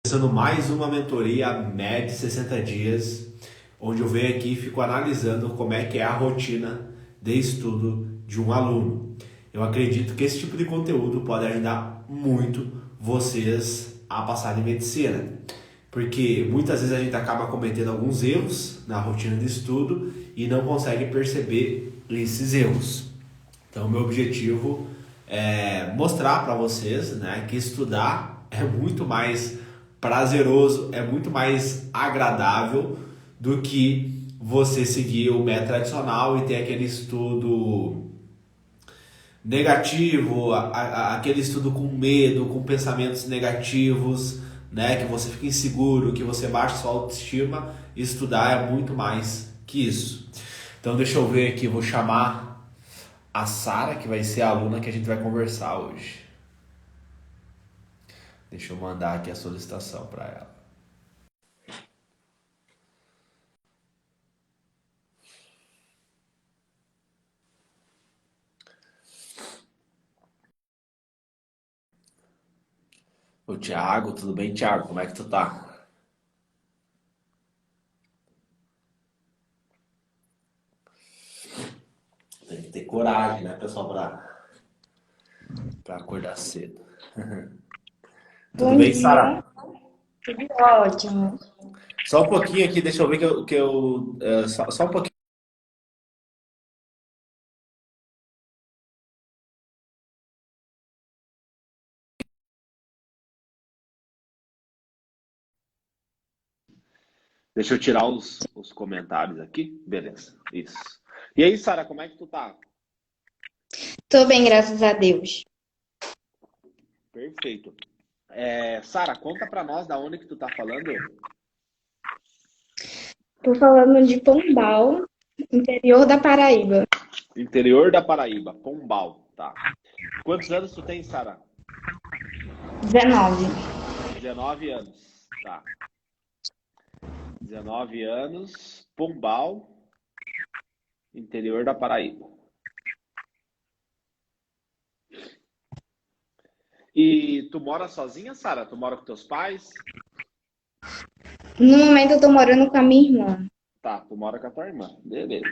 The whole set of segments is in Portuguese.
Começando mais uma mentoria MED 60 dias, onde eu venho aqui e fico analisando como é que é a rotina de estudo de um aluno. Eu acredito que esse tipo de conteúdo pode ajudar muito vocês a passarem em medicina, porque muitas vezes a gente acaba cometendo alguns erros na rotina de estudo e não consegue perceber esses erros. Então, meu objetivo é mostrar para vocês, né, que estudar é muito mais prazeroso, é muito mais agradável do que você seguir o método tradicional e ter aquele estudo negativo, aquele estudo com medo, com pensamentos negativos, né, que você fica inseguro, que você baixa sua autoestima. Estudar é muito mais que isso. Então, deixa eu ver aqui, vou chamar a Sara, que vai ser a aluna que a gente vai conversar hoje. Deixa eu mandar aqui a solicitação para ela. O Thiago, tudo bem, Thiago? Como é que tu tá? Tem que ter coragem, né, pessoal, pra acordar cedo. Tudo Bom bem, dia, Sara? tudo ótimo. Só um pouquinho aqui, deixa eu ver só um pouquinho. Deixa eu tirar os comentários aqui. Beleza, isso. E aí, Sara, como é que tu tá? Tô bem, graças a Deus. Perfeito. Sara, conta pra nós da onde que tu tá falando? Tô falando de Pombal, interior da Paraíba. Interior da Paraíba, Pombal, tá. Quantos anos tu tem, Sara? 19. 19 anos, tá. 19 anos, Pombal, interior da Paraíba. E tu mora sozinha, Sara? Tu mora com teus pais? No momento eu tô morando com a minha irmã. Tá, tu mora com a tua irmã. Beleza.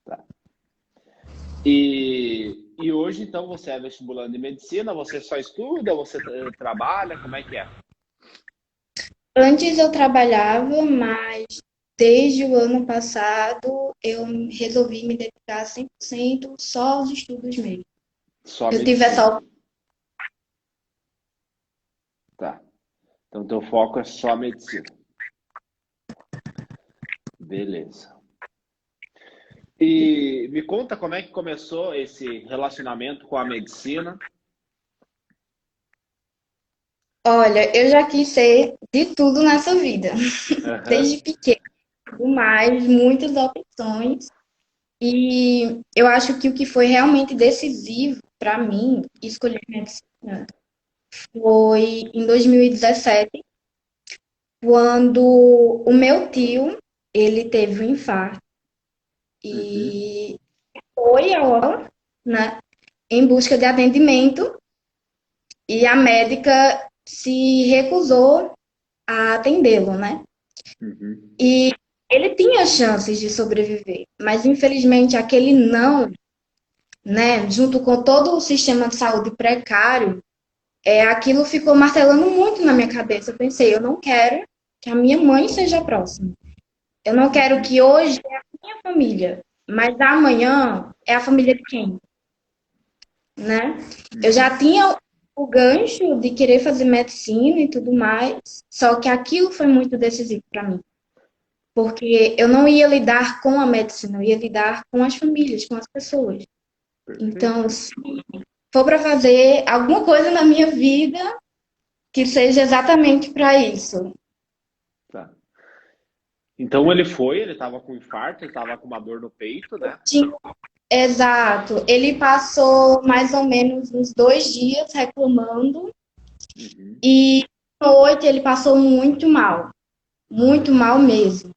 Tá. E hoje, então, você é vestibulando de medicina? Você só estuda? Você trabalha? Como é que é? Antes eu trabalhava, mas desde o ano passado eu resolvi me dedicar 100% só aos estudos mesmo. Só Eu tive medicina. essa. Tá. Então, teu foco é só medicina. Beleza. E me conta como é que começou esse relacionamento com a medicina. Olha, eu já quis ser de tudo nessa vida, Aham. desde pequena, mais muitas opções. E eu acho que o que foi realmente decisivo para mim escolher medicina foi em 2017, quando o meu tio, ele teve um infarto Uhum. e foi ao hospital, né, em busca de atendimento, e a médica se recusou a atendê-lo, né? Uhum. E ele tinha chances de sobreviver, mas infelizmente aquele não, né, junto com todo o sistema de saúde precário, aquilo ficou martelando muito na minha cabeça. Eu pensei, eu não quero que a minha mãe seja próxima. Eu não quero Uhum. que hoje é a minha família, mas amanhã é a família de quem, né? Eu Uhum. já tinha o gancho de querer fazer medicina e tudo mais, só que aquilo foi muito decisivo para mim, porque eu não ia lidar com a medicina, eu ia lidar com as famílias, com as pessoas. Perfeito. Então, se for para fazer alguma coisa na minha vida, que seja exatamente para isso. Tá. Então ele estava com infarto, ele estava com uma dor no peito, né? Sim, exato. Ele passou mais ou menos uns 2 dias reclamando Uhum. e à noite ele passou muito mal mesmo.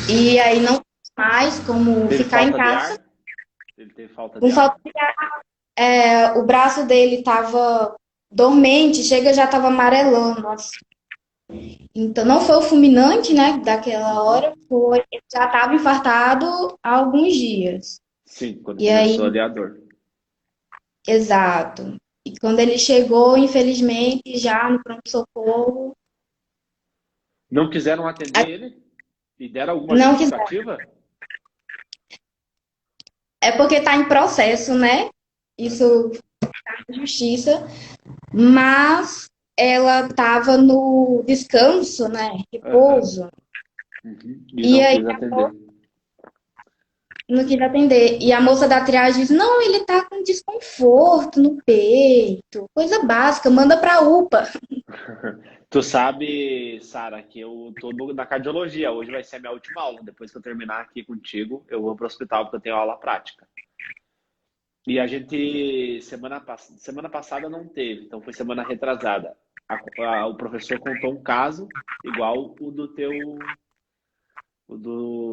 E aí não mais como Teve ficar em falta de casa ar? Ele teve falta com de ar? falta de ar. o braço dele estava dormente, chega já estava amarelando, assim. Então, não foi o fulminante, né, daquela Uhum. hora, foi, ele já estava infartado há alguns dias. Sim, quando E aí, começou ali a dor. exato. E quando ele chegou, infelizmente, já no pronto-socorro, Não quiseram atender ele? E deram alguma não quiser. justificativa? É porque está em processo, né? Uhum. Isso na justiça, mas ela estava no descanso, né? Aham. Repouso. Uhum. E E não aí quis atender. não quis atender. E a moça da triagem disse: não, ele tá com desconforto no peito, coisa básica, manda pra UPA. Tu sabe, Sara, que eu tô na cardiologia. Hoje vai ser a minha última aula. Depois que eu terminar aqui contigo, eu vou para o hospital porque eu tenho aula prática. E a gente, semana passada não teve, então foi semana retrasada. O professor contou um caso igual o do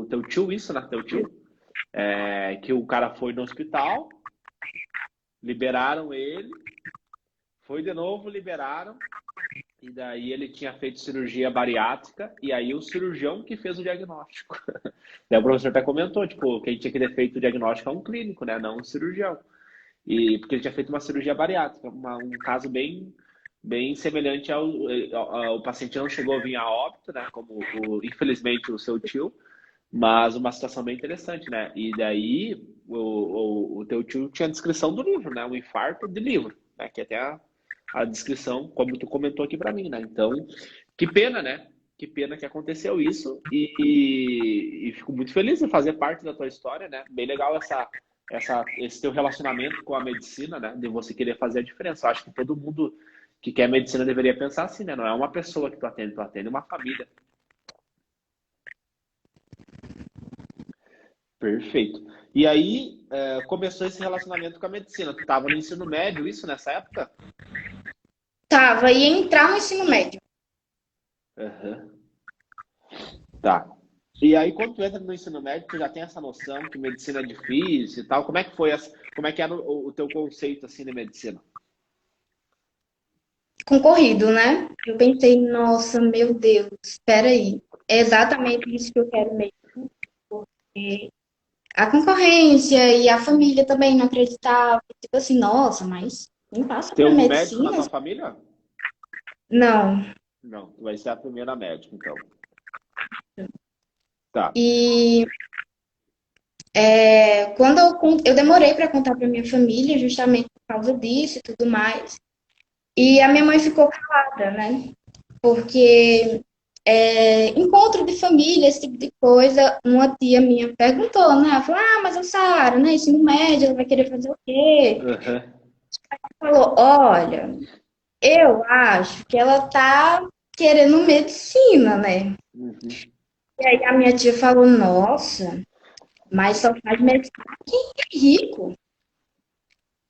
teu tio, isso, né? Teu tio. É, que o cara foi no hospital, liberaram ele, foi de novo, liberaram. E daí ele tinha feito cirurgia bariátrica e aí o cirurgião que fez o diagnóstico. Daí o professor até comentou, tipo, quem tinha que ter feito o diagnóstico é um clínico, né? Não um cirurgião. E porque ele tinha feito uma cirurgia bariátrica, um caso bem semelhante o paciente não chegou a vir a óbito, né? Como infelizmente o seu tio, mas uma situação bem interessante, né? E daí o teu tio tinha a descrição do livro, né? Um infarto de livro, né? Que até a descrição, como tu comentou aqui para mim, né? Então, que pena, né? Que pena que aconteceu isso e fico muito feliz em fazer parte da tua história, né? Bem legal esse teu relacionamento com a medicina, né? De você querer fazer a diferença. Eu acho que todo mundo que quer medicina deveria pensar assim, né? Não é uma pessoa que tu atende uma família. Perfeito. E aí, começou esse relacionamento com a medicina. Tu estava no ensino médio, isso nessa época? Tava, ia entrar no ensino médio. Aham. Tá. E aí, quando tu entra no ensino médio, tu já tem essa noção que medicina é difícil e tal. Como é que foi como é que era o teu conceito assim de medicina? Concorrido, né? Eu pensei, nossa, meu Deus, espera aí. É exatamente isso que eu quero mesmo. Porque a concorrência e a família também não acreditava. Tipo assim, nossa, mas nem passa Tem para algum médico na medicina? tua família? Não. Não, tu vai ser a primeira médica, então. Tá. E quando eu demorei para contar para minha família, justamente por causa disso e tudo mais. E a minha mãe ficou calada, né? Porque encontro de família, esse tipo de coisa, uma tia minha perguntou, né? Ela falou, mas a Sara, né? Ensino médio, ela vai querer fazer o quê? Aham. Falou, olha, eu acho que ela tá querendo medicina, né? Uhum. E aí a minha tia falou, nossa, mas só faz medicina quem é rico.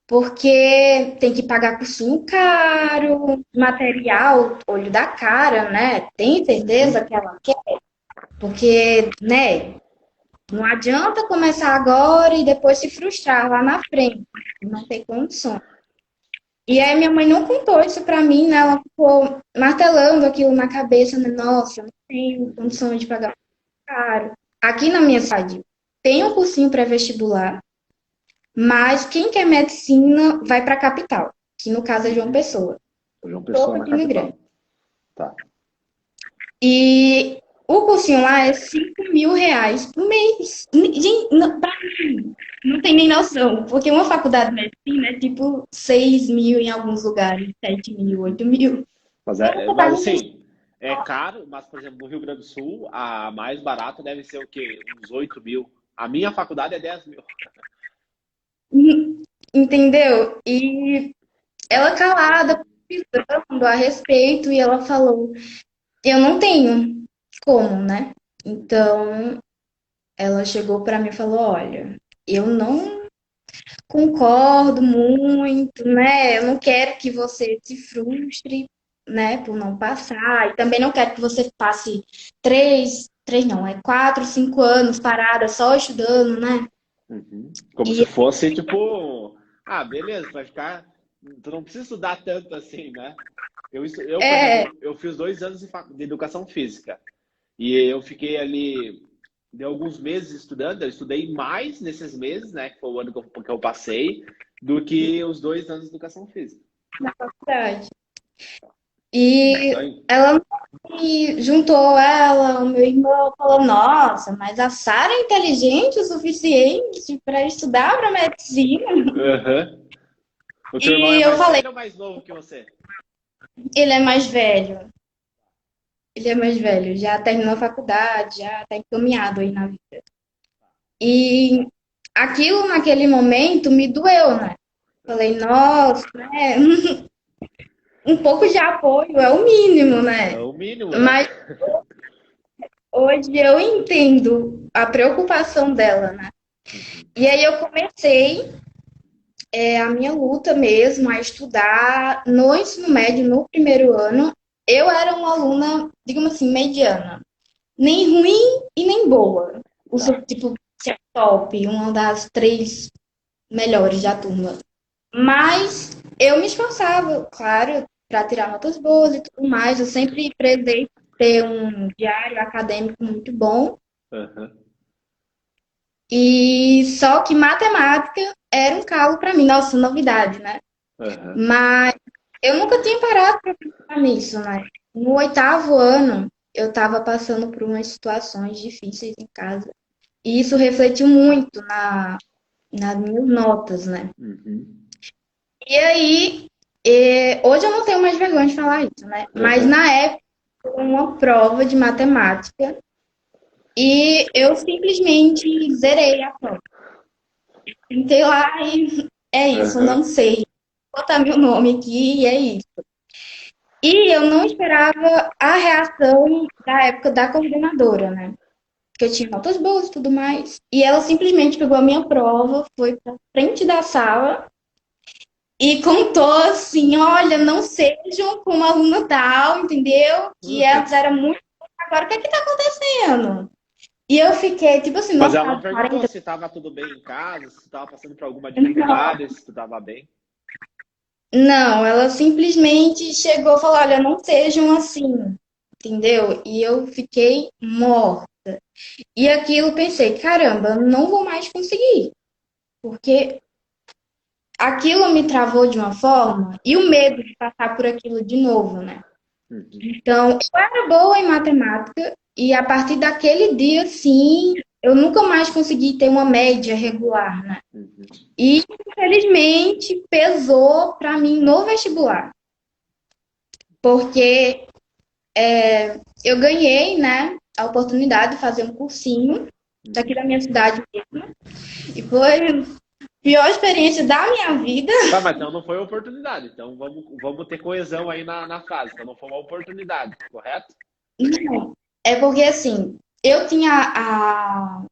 Porque tem que pagar cursinho caro, material, olho da cara, né? Tem certeza Uhum. que ela quer? Porque, né, não adianta começar agora e depois se frustrar lá na frente, não tem condições. E aí minha mãe não contou isso pra mim, né? Ela ficou martelando aquilo na cabeça, né? Nossa, eu não tenho Uhum. condições de pagar caro. Aqui na minha cidade tem um cursinho pré-vestibular, mas quem quer medicina vai para a capital, que no caso é João Uhum. Pessoa, João Pessoa topo na de imigrante. capital. Tá. E o cursinho lá é R$ 5.000 por mês. Gente, não, não tem nem noção, porque uma faculdade de medicina é tipo 6.000 em alguns lugares, 7.000, 8.000. Mas, Eu não vou dar mas nem assim, é caro, mas, por exemplo, no Rio Grande do Sul, a mais barata deve ser o quê? Uns 8.000. A minha faculdade é 10.000. entendeu? E ela calada, pesquisando a respeito, e ela falou: eu não tenho como, né? Então, ela chegou para mim e falou: olha, eu não concordo muito, né? Eu não quero que você se frustre, né, por não passar. E também não quero que você passe três não, 4, 5 anos parada só estudando, né? Uhum. Como se E fosse, tipo, Ah, beleza, vai ficar. Tu não precisa estudar tanto assim, né? Por É, exemplo, eu fiz 2 anos de educação física. E eu fiquei ali, de alguns meses estudando. Eu estudei mais nesses meses, né? Que foi o ano que eu passei, do que os 2 anos de educação física. na faculdade. E Isso aí. ela me juntou ela, o meu irmão, falou, nossa, mas a Sara é inteligente o suficiente para estudar para medicina. Aham. O teu irmão é E eu mais falei, velho ou mais novo que você? ele é mais velho. Ele é mais velho, já terminou a faculdade, já está encaminhado aí na vida. E aquilo naquele momento me doeu, né? Falei, nossa, né? Um pouco de apoio é o mínimo, É né? o mínimo, né? Mas hoje eu entendo a preocupação dela, né? E aí eu comecei a minha luta mesmo a estudar no ensino médio, no primeiro ano. Eu era uma aluna, digamos assim, mediana. Nem ruim e nem boa. O Tá. tipo, ser top, uma das 3 melhores da turma. Mas eu me esforçava, claro, para tirar notas boas e tudo mais. Eu sempre prezei ter um diário acadêmico muito bom. Aham. E só que matemática era um calo para mim, nossa, novidade, né? Aham. Mas eu nunca tinha parado para pensar nisso, né? No 8º ano, eu estava passando por umas situações difíceis em casa. E isso refletiu muito nas minhas notas, né? Uhum. E aí, hoje eu não tenho mais vergonha de falar isso, né? Mas Aham. na época, foi uma prova de matemática e eu simplesmente zerei a prova. Entrei lá e é isso, Aham. não sei. Vou botar meu nome aqui e é isso. E eu não esperava a reação da época da coordenadora, né? Porque eu tinha notas boas e tudo mais. E ela simplesmente pegou a minha prova, foi pra frente da sala e contou assim: olha, não sejam como aluna tal, entendeu? Que Uhum. antes era muito. Agora, o que é que tá acontecendo? E eu fiquei, tipo assim, Mas nossa, ela não perguntou 40. se estava tudo bem em casa, se estava passando por alguma Não, dificuldade, se tu estava bem. não, ela simplesmente chegou e falou: olha, não sejam assim, entendeu? E eu fiquei morta. E aquilo pensei: caramba, eu não vou mais conseguir, porque aquilo me travou de uma forma, e o medo de passar por aquilo de novo, né? Uhum. Então, eu era boa em matemática e a partir daquele dia, sim, eu nunca mais consegui ter uma média regular, né? Uhum. E, infelizmente, pesou para mim no vestibular, porque eu ganhei, né, a oportunidade de fazer um cursinho daqui da minha cidade mesmo, e foi a pior experiência da minha vida. Tá, mas então não foi oportunidade. Então vamos ter coesão aí na frase. Então não foi uma oportunidade, correto? Não, é porque, assim, eu tinha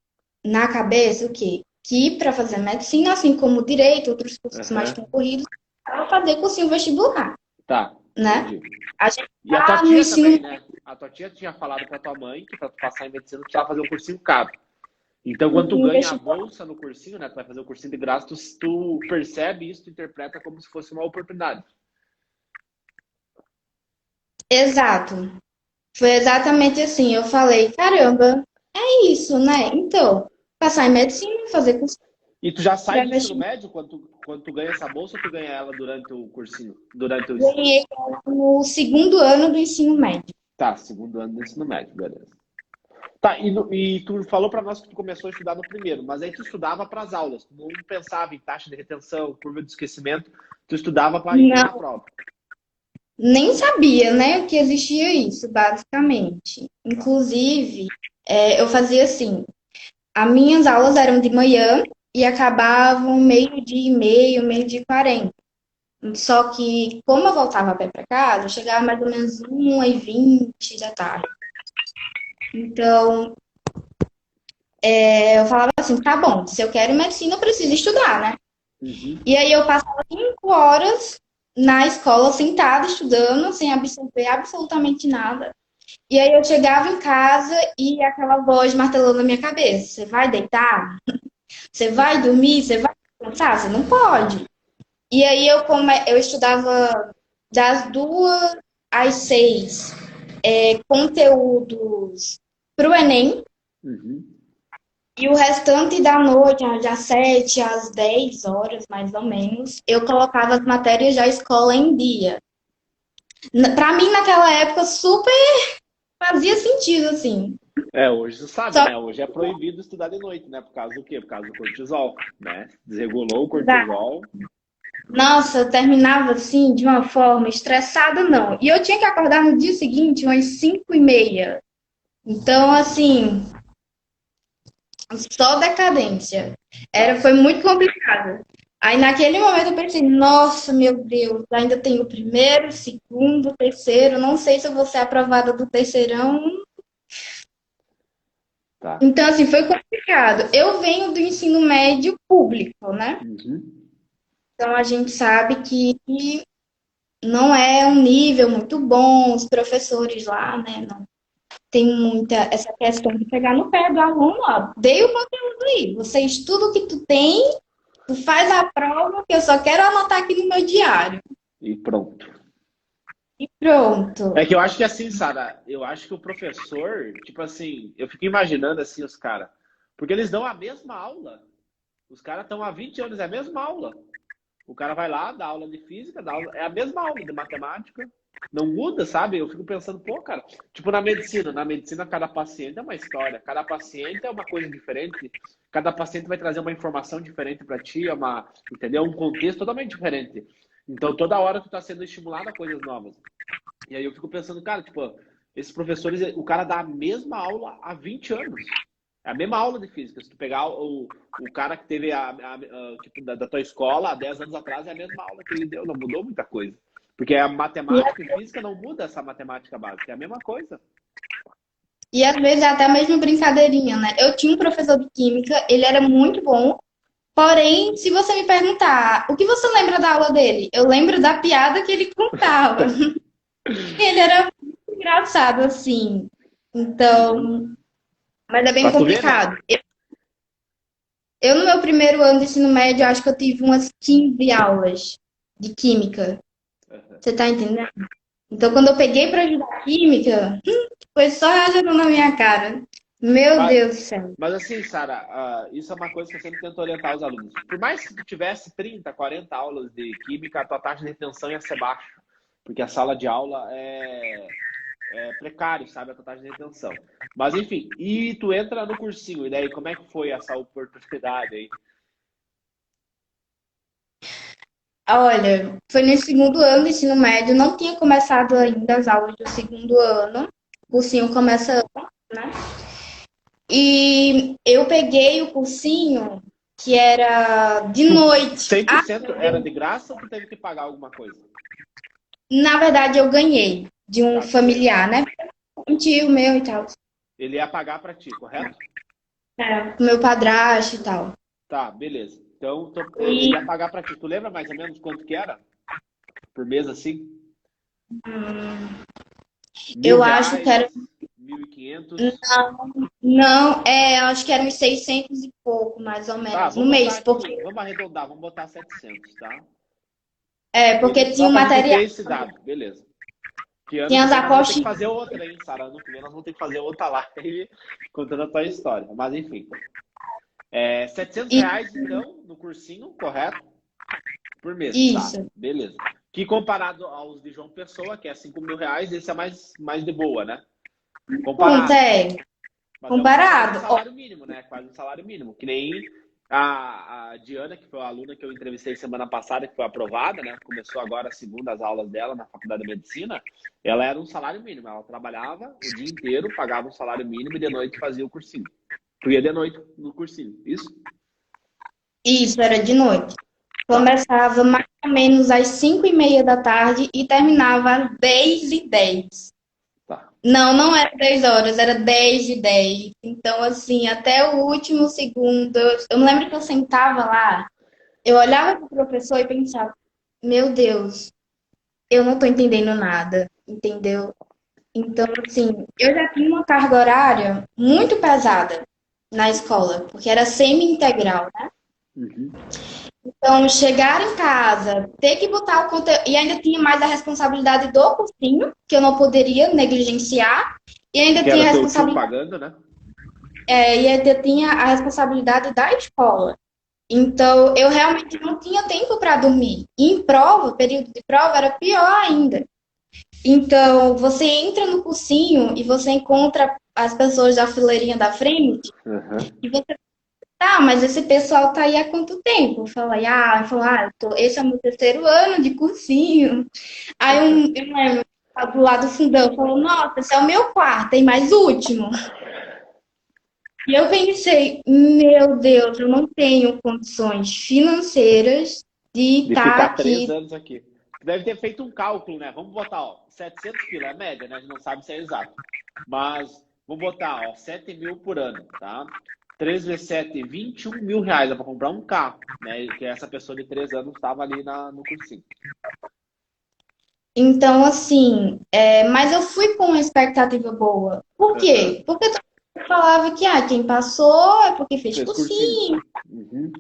na cabeça o quê? Que para fazer medicina, assim como direito, outros cursos mais Aham. concorridos, era fazer cursinho vestibular, Tá, né? entendi. A gente E a tua tá no tia ensino. também, né? A tua tia tinha falado pra tua mãe que pra tu passar em medicina tu precisava fazer um cursinho caro. Então, quando tu ganha a Vestibular. bolsa no cursinho, né? Tu vai fazer o cursinho de graça, tu percebe isso, tu interpreta como se fosse uma oportunidade. Exato. Foi exatamente assim. Eu falei, caramba, é isso, né? Então, passar em medicina, fazer curso E tu já sai para do ensino vestibular. médio quando tu ganha essa bolsa ou tu ganha ela durante o cursinho? Durante o. Ganhei no segundo ano do ensino médio. Tá, segundo ano do ensino médio, beleza. Tá, e tu falou pra nós que tu começou a estudar no primeiro, mas aí tu estudava para as aulas, tu não pensava em taxa de retenção, curva de esquecimento, tu estudava para ir bem na Não, prova. nem sabia, né, que existia isso, basicamente. Inclusive, eu fazia assim. As minhas aulas eram de manhã e acabavam meio-dia e meio, meio-dia e 40. Só que, como eu voltava a pé para casa, eu chegava mais ou menos 1h20 da tarde. Então, eu falava assim, tá bom, se eu quero medicina, eu preciso estudar, né? Uhum. E aí eu passava 5 horas na escola sentada estudando, sem absorver absolutamente nada. E aí eu chegava em casa e aquela voz martelando na minha cabeça: você vai deitar? Você vai dormir? Você vai descansar? Você não pode. E aí eu estudava das 2 às 6, conteúdos para o Enem, Uhum. e o restante da noite, das 7 às 10 horas, mais ou menos, eu colocava as matérias da escola em dia. Para mim, naquela época, super fazia sentido, assim. Hoje você sabe, Só né? Hoje é proibido estudar de noite, né? Por causa do quê? Por causa do cortisol, né? Desregulou o que, cortisol. nossa, eu terminava assim, de uma forma estressada, não. E eu tinha que acordar no dia seguinte, umas 5h30. Então, assim, só decadência. Foi muito complicado. Aí, naquele momento, eu pensei, nossa, meu Deus, ainda tenho o primeiro, segundo, terceiro, não sei se eu vou ser aprovada do terceirão. Tá. Então, assim, foi complicado. Eu venho do ensino médio público, né? Uhum. Então, a gente sabe que não é um nível muito bom, os professores lá, né? Não tem muita essa questão de pegar no pé do aluno, ó. Dei o conteúdo aí, você estuda o que tu tem, tu faz a prova, que eu só quero anotar aqui no meu diário. E pronto. E pronto. É que eu acho que assim, Sara, eu acho que o professor, tipo assim, eu fico imaginando assim os caras, porque eles dão a mesma aula. Os caras estão há 20 anos, é a mesma aula. O cara vai lá, dá aula de física, é a mesma aula de matemática. Não muda, sabe? Eu fico pensando, pô, cara, tipo na medicina cada paciente é uma história, cada paciente é uma coisa diferente, cada paciente vai trazer uma informação diferente para ti, entendeu? Um contexto totalmente diferente. Então toda hora tu tá sendo estimulado a coisas novas. E aí eu fico pensando, cara, tipo, esses professores, o cara dá a mesma aula há 20 anos. É a mesma aula de física. Se tu pegar o cara que teve tipo, da tua escola há 10 anos atrás, é a mesma aula que ele deu, não mudou muita coisa. Porque a matemática e física não muda essa matemática básica, é a mesma coisa. E às vezes é até mesmo brincadeirinha, né? Eu tinha um professor de química, ele era muito bom, porém, se você me perguntar o que você lembra da aula dele, eu lembro da piada que ele contava. Ele era muito engraçado, assim. Uhum. Então, mas é bem Pra tu ver, né? complicado. Eu, no meu primeiro ano de ensino médio, acho que eu tive umas 15 aulas de química. Uhum. Você tá entendendo? Então, quando eu peguei para ajudar química, foi só rajando na minha cara. Meu Mas, Deus do céu. mas assim, Sara, isso é uma coisa que eu sempre tento orientar os alunos. Por mais que tu tivesse 30, 40 aulas de química, a tua taxa de retenção ia ser baixa. Porque a sala de aula é precário, sabe, a tua taxa de retenção. Mas enfim, e tu entra no cursinho, e daí como é que foi essa oportunidade aí? Olha, foi no segundo ano do ensino médio, não tinha começado ainda as aulas do segundo ano. O cursinho começa antes, né? E eu peguei o cursinho que era de Tu noite. cem por cento era de graça ou tu teve que pagar alguma coisa? Na verdade, eu ganhei de um Tá, beleza. familiar, né? Um tio meu e tal. Ele ia pagar pra ti, correto? Com meu padrasto e tal. Tá, beleza. Então, ele E ia pagar pra ti. Tu lembra mais ou menos quanto que era? Por mês assim? Mil eu acho que era. reais, 1.500. Não, acho que eram uns 600 e pouco, mais ou Tá, menos, no vamos botar mês. aqui, vamos arredondar, vamos botar 700, tá? Porque Beleza. tinha Só o pra gente material, ter esse dado, beleza. Que ano tinha que as vem nós vamos ter que apostas. fazer outra, hein, Sara? Ano que vem nós vamos ter que fazer outra live contando a tua história. Mas enfim. E R$ 700, então, no cursinho, correto? Por mês, tá? isso. Beleza. Que comparado aos de João Pessoa, que é R$ 5.000, esse é mais de boa, né? Pronto, Comparado. Mas é quase um comparado. Ó, salário mínimo, né? Quase um salário mínimo. Que nem a Diana, que foi a aluna que eu entrevistei semana passada, que foi aprovada, né? Começou agora a segunda as aulas dela na Faculdade de Medicina. Ela era um salário mínimo. Ela trabalhava o dia inteiro, pagava um salário mínimo e de noite fazia o cursinho. Tu ia de noite no cursinho, isso? isso era de noite. Tá. Começava mais ou menos às 5h30 da tarde e terminava às 10h10. Tá. Não, não era 10 horas, era 10h10. Então, assim, até o último segundo, eu me lembro que eu sentava lá, eu olhava para o professor e pensava, meu Deus, eu não estou entendendo nada, entendeu? Então, assim, eu já tinha uma carga horária muito pesada na escola, porque era semi-integral, né? Uhum. Então, chegar em casa, ter que botar o conteúdo. E ainda tinha mais a responsabilidade do cursinho, que eu não poderia negligenciar. E ainda Que tinha era a teu tio responsabilidade, pagando, né? e ainda tinha a responsabilidade da escola. Então, eu realmente não tinha tempo para dormir. E em prova, período de prova, era pior ainda. Então, você entra no cursinho e você encontra as pessoas da fileirinha da frente, Aham. e você, tá, mas esse pessoal tá aí há quanto tempo? Esse é o meu terceiro ano de cursinho. Aí eu lembro, do lado do fundão, falou, nossa, esse é o meu quarto, tem mais último. E eu pensei, meu Deus, eu não tenho condições financeiras de De estar ficar 3 aqui. anos aqui. Deve ter feito um cálculo, né? Vamos botar, ó, 700 pila, é a média, né? A gente não sabe se é exato. Mas vamos botar, ó, 7 mil por ano, tá? 3 vezes 7, 21 mil reais. Dá pra comprar um carro, né? Que essa pessoa de 3 anos estava ali no cursinho. Então, assim, mas eu fui com uma expectativa boa. Por Aham. quê? Porque todo mundo falava que quem passou é porque fez Fez cursinho. cursinho. Uhum.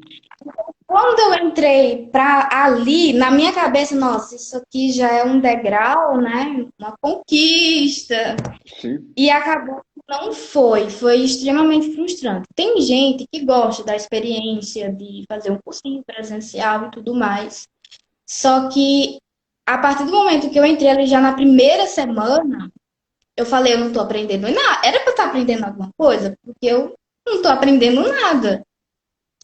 Quando eu entrei para ali, na minha cabeça, nossa, isso aqui já é um degrau, né? Uma conquista. Sim. E acabou que não foi extremamente frustrante. Tem gente que gosta da experiência de fazer um cursinho presencial e tudo mais. Só que a partir do momento que eu entrei ali já na primeira semana, eu falei, eu não tô aprendendo nada. Era para eu estar aprendendo alguma coisa, porque eu não tô aprendendo nada.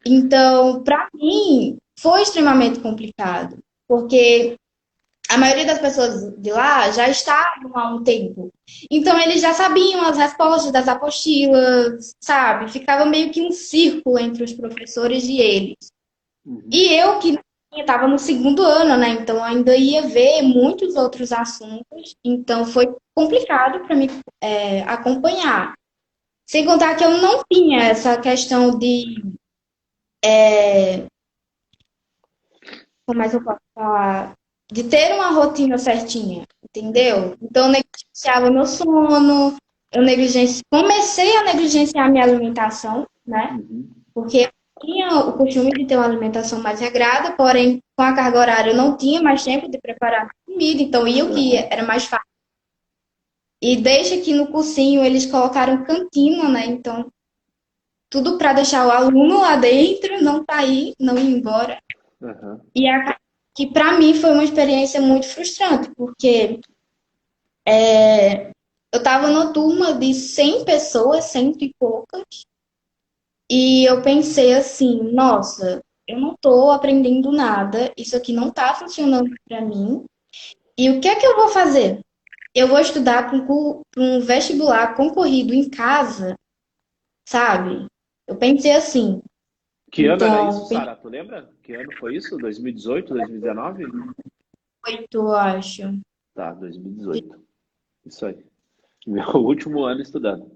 Então, para mim, foi extremamente complicado, porque a maioria das pessoas de lá já estavam há um tempo. Então, eles já sabiam as respostas das apostilas, sabe? Ficava meio que um círculo entre os professores e eles. Uhum. E eu que estava no segundo ano, né? Então, ainda ia ver muitos outros assuntos. Então, foi complicado para mim acompanhar. Sem contar que eu não tinha essa questão de como é que eu posso falar? De ter uma rotina certinha, entendeu? Então, eu negligenciava meu sono, comecei a negligenciar minha alimentação, né? Uhum. Porque eu tinha o costume de ter uma alimentação mais regrada, porém, com a carga horária, eu não tinha mais tempo de preparar comida, então ia o que Aham. era mais fácil. E desde que no cursinho eles colocaram cantina, né? Então, tudo para deixar o aluno lá dentro, não sair, não ir embora. Aham. E que para mim foi uma experiência muito frustrante, porque eu estava numa turma de 100 pessoas, cento e poucas, e eu pensei assim, nossa, eu não estou aprendendo nada, isso aqui não está funcionando para mim, e o que é que eu vou fazer? Eu vou estudar para um vestibular concorrido em casa, sabe? Eu pensei assim, Que ano era isso, então, Sara? Tu lembra? Que ano foi isso? 2018, 2019? 8, eu acho. Tá, 2018. Isso aí. Meu último ano estudando.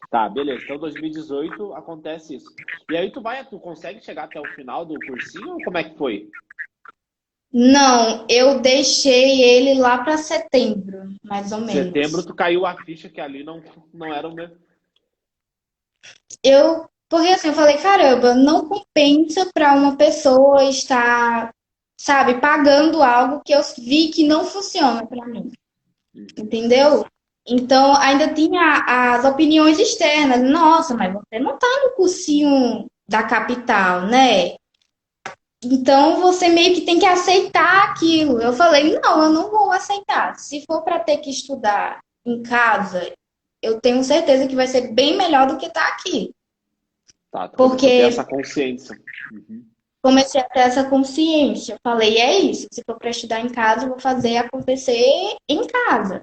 Tá, beleza. Então, 2018 acontece isso. E aí tu consegue chegar até o final do cursinho ou como é que foi? Não, eu deixei ele lá para setembro, mais ou Setembro menos. tu caiu a ficha que ali não era o meu. Porque assim, eu falei, caramba, não compensa para uma pessoa estar, sabe, pagando algo que eu vi que não funciona para mim, Uhum. entendeu? Então, ainda tinha as opiniões externas. Nossa, mas você não tá no cursinho da capital, né? Então, você meio que tem que aceitar aquilo. Eu falei, não, eu não vou aceitar. Se for para ter que estudar em casa, eu tenho certeza que vai ser bem melhor do que estar aqui. Tá, tu começou a ter Porque essa consciência. Uhum. comecei a ter essa consciência. Eu falei, é isso. Se for para estudar em casa, eu vou fazer acontecer em casa.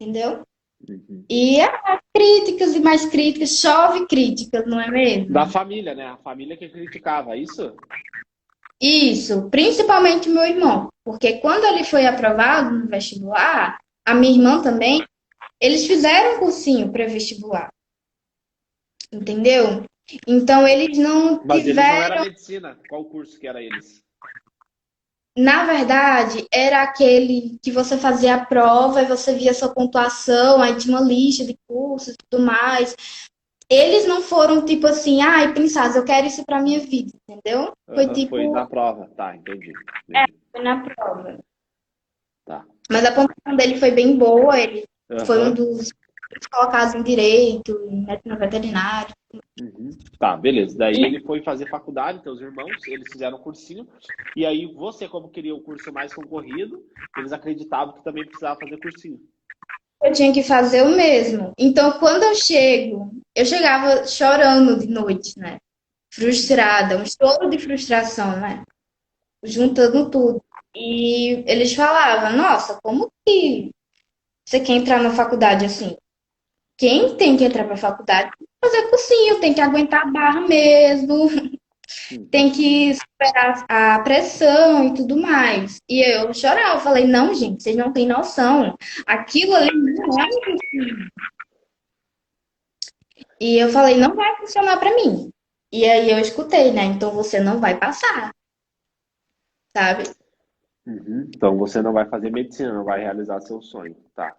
Entendeu? Uhum. E críticas e mais críticas, chove críticas, não é Da mesmo? família, né? A família que criticava, isso? Isso, principalmente meu irmão. Porque quando ele foi aprovado no vestibular, a minha irmã também, eles fizeram um cursinho pré-vestibular, entendeu? Então eles não Mas eles não era tiveram. medicina. Qual curso que era eles? Na verdade, era aquele que você fazia a prova e você via sua pontuação, aí tinha uma lista de cursos e tudo mais. eles não foram tipo assim, ai, Princesa, eu quero isso pra minha vida, entendeu? Foi Aham, tipo, foi na prova. Tá, entendi. foi na prova. Tá. Mas a pontuação dele foi bem boa, ele foi um Aham. dos colocados em direito, em medicina veterinária. Uhum. Tá, beleza. Daí E ele foi fazer faculdade, teus irmãos, eles fizeram um cursinho, e aí você, como queria o curso mais concorrido, eles acreditavam que também precisava fazer cursinho. eu tinha que fazer o mesmo. Então, quando eu chegava chorando de noite, né? Frustrada, um choro de frustração, né? Juntando tudo. E eles falavam, nossa, como que você quer entrar na faculdade assim? Quem tem que entrar para a faculdade tem que fazer cursinho, tem que aguentar a barra mesmo, Uhum. tem que superar a pressão e tudo mais. E eu chorava, eu falei, não, gente, vocês não têm noção. Aquilo ali não é. E eu falei, não vai funcionar para mim. E aí eu escutei, né? Então você não vai passar, sabe? Uhum. Então você não vai fazer medicina, não vai realizar seu sonho. Tá.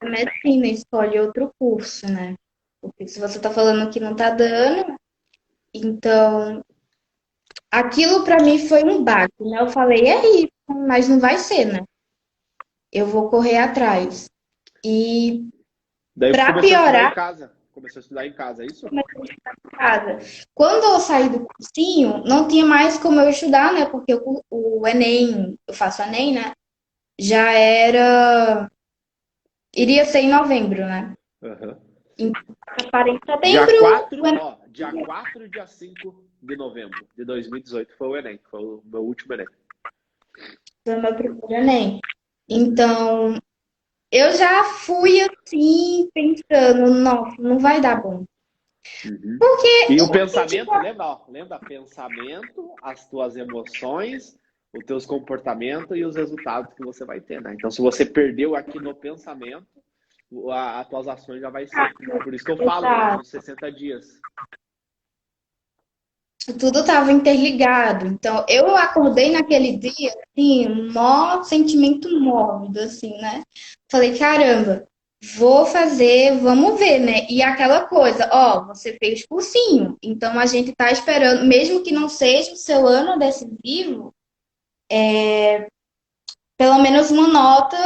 Medicina, escolhe outro curso, né? Porque se você tá falando que não tá dando, então aquilo para mim foi um baque, né? Eu falei, é isso, mas não vai ser, né? Eu vou correr atrás. E Daí você para começou a estudar em piorar, casa. Começou a estudar em casa, é isso? comecei a estudar em casa. Quando eu saí do cursinho, não tinha mais como eu estudar, né? Porque o Enem, eu faço Enem, né? Já era. Iria ser em novembro, né? Aham. Então, eu parei em Dia setembro, 4, o Enem ó, dia 4 e dia 5 de novembro de 2018 foi o Enem, foi o meu último Enem. foi o meu primeiro Enem. Então, eu já fui assim, pensando, nossa, não vai dar bom. Uhum. Porque E o eu senti. pensamento, lembra, ó, lembra pensamento, as tuas emoções, os teus comportamentos e os resultados que você vai ter, né? Então, se você perdeu aqui no pensamento, as tuas ações já vai ser. Por isso que eu falo, né, Exato. dos 60 dias. Tudo estava interligado. Então, eu acordei naquele dia, assim, um maior sentimento mórbido, assim, né? Falei, caramba, vou fazer, vamos ver, né? E aquela coisa, ó, você fez cursinho, então a gente tá esperando, mesmo que não seja o seu ano decisivo, pelo menos uma nota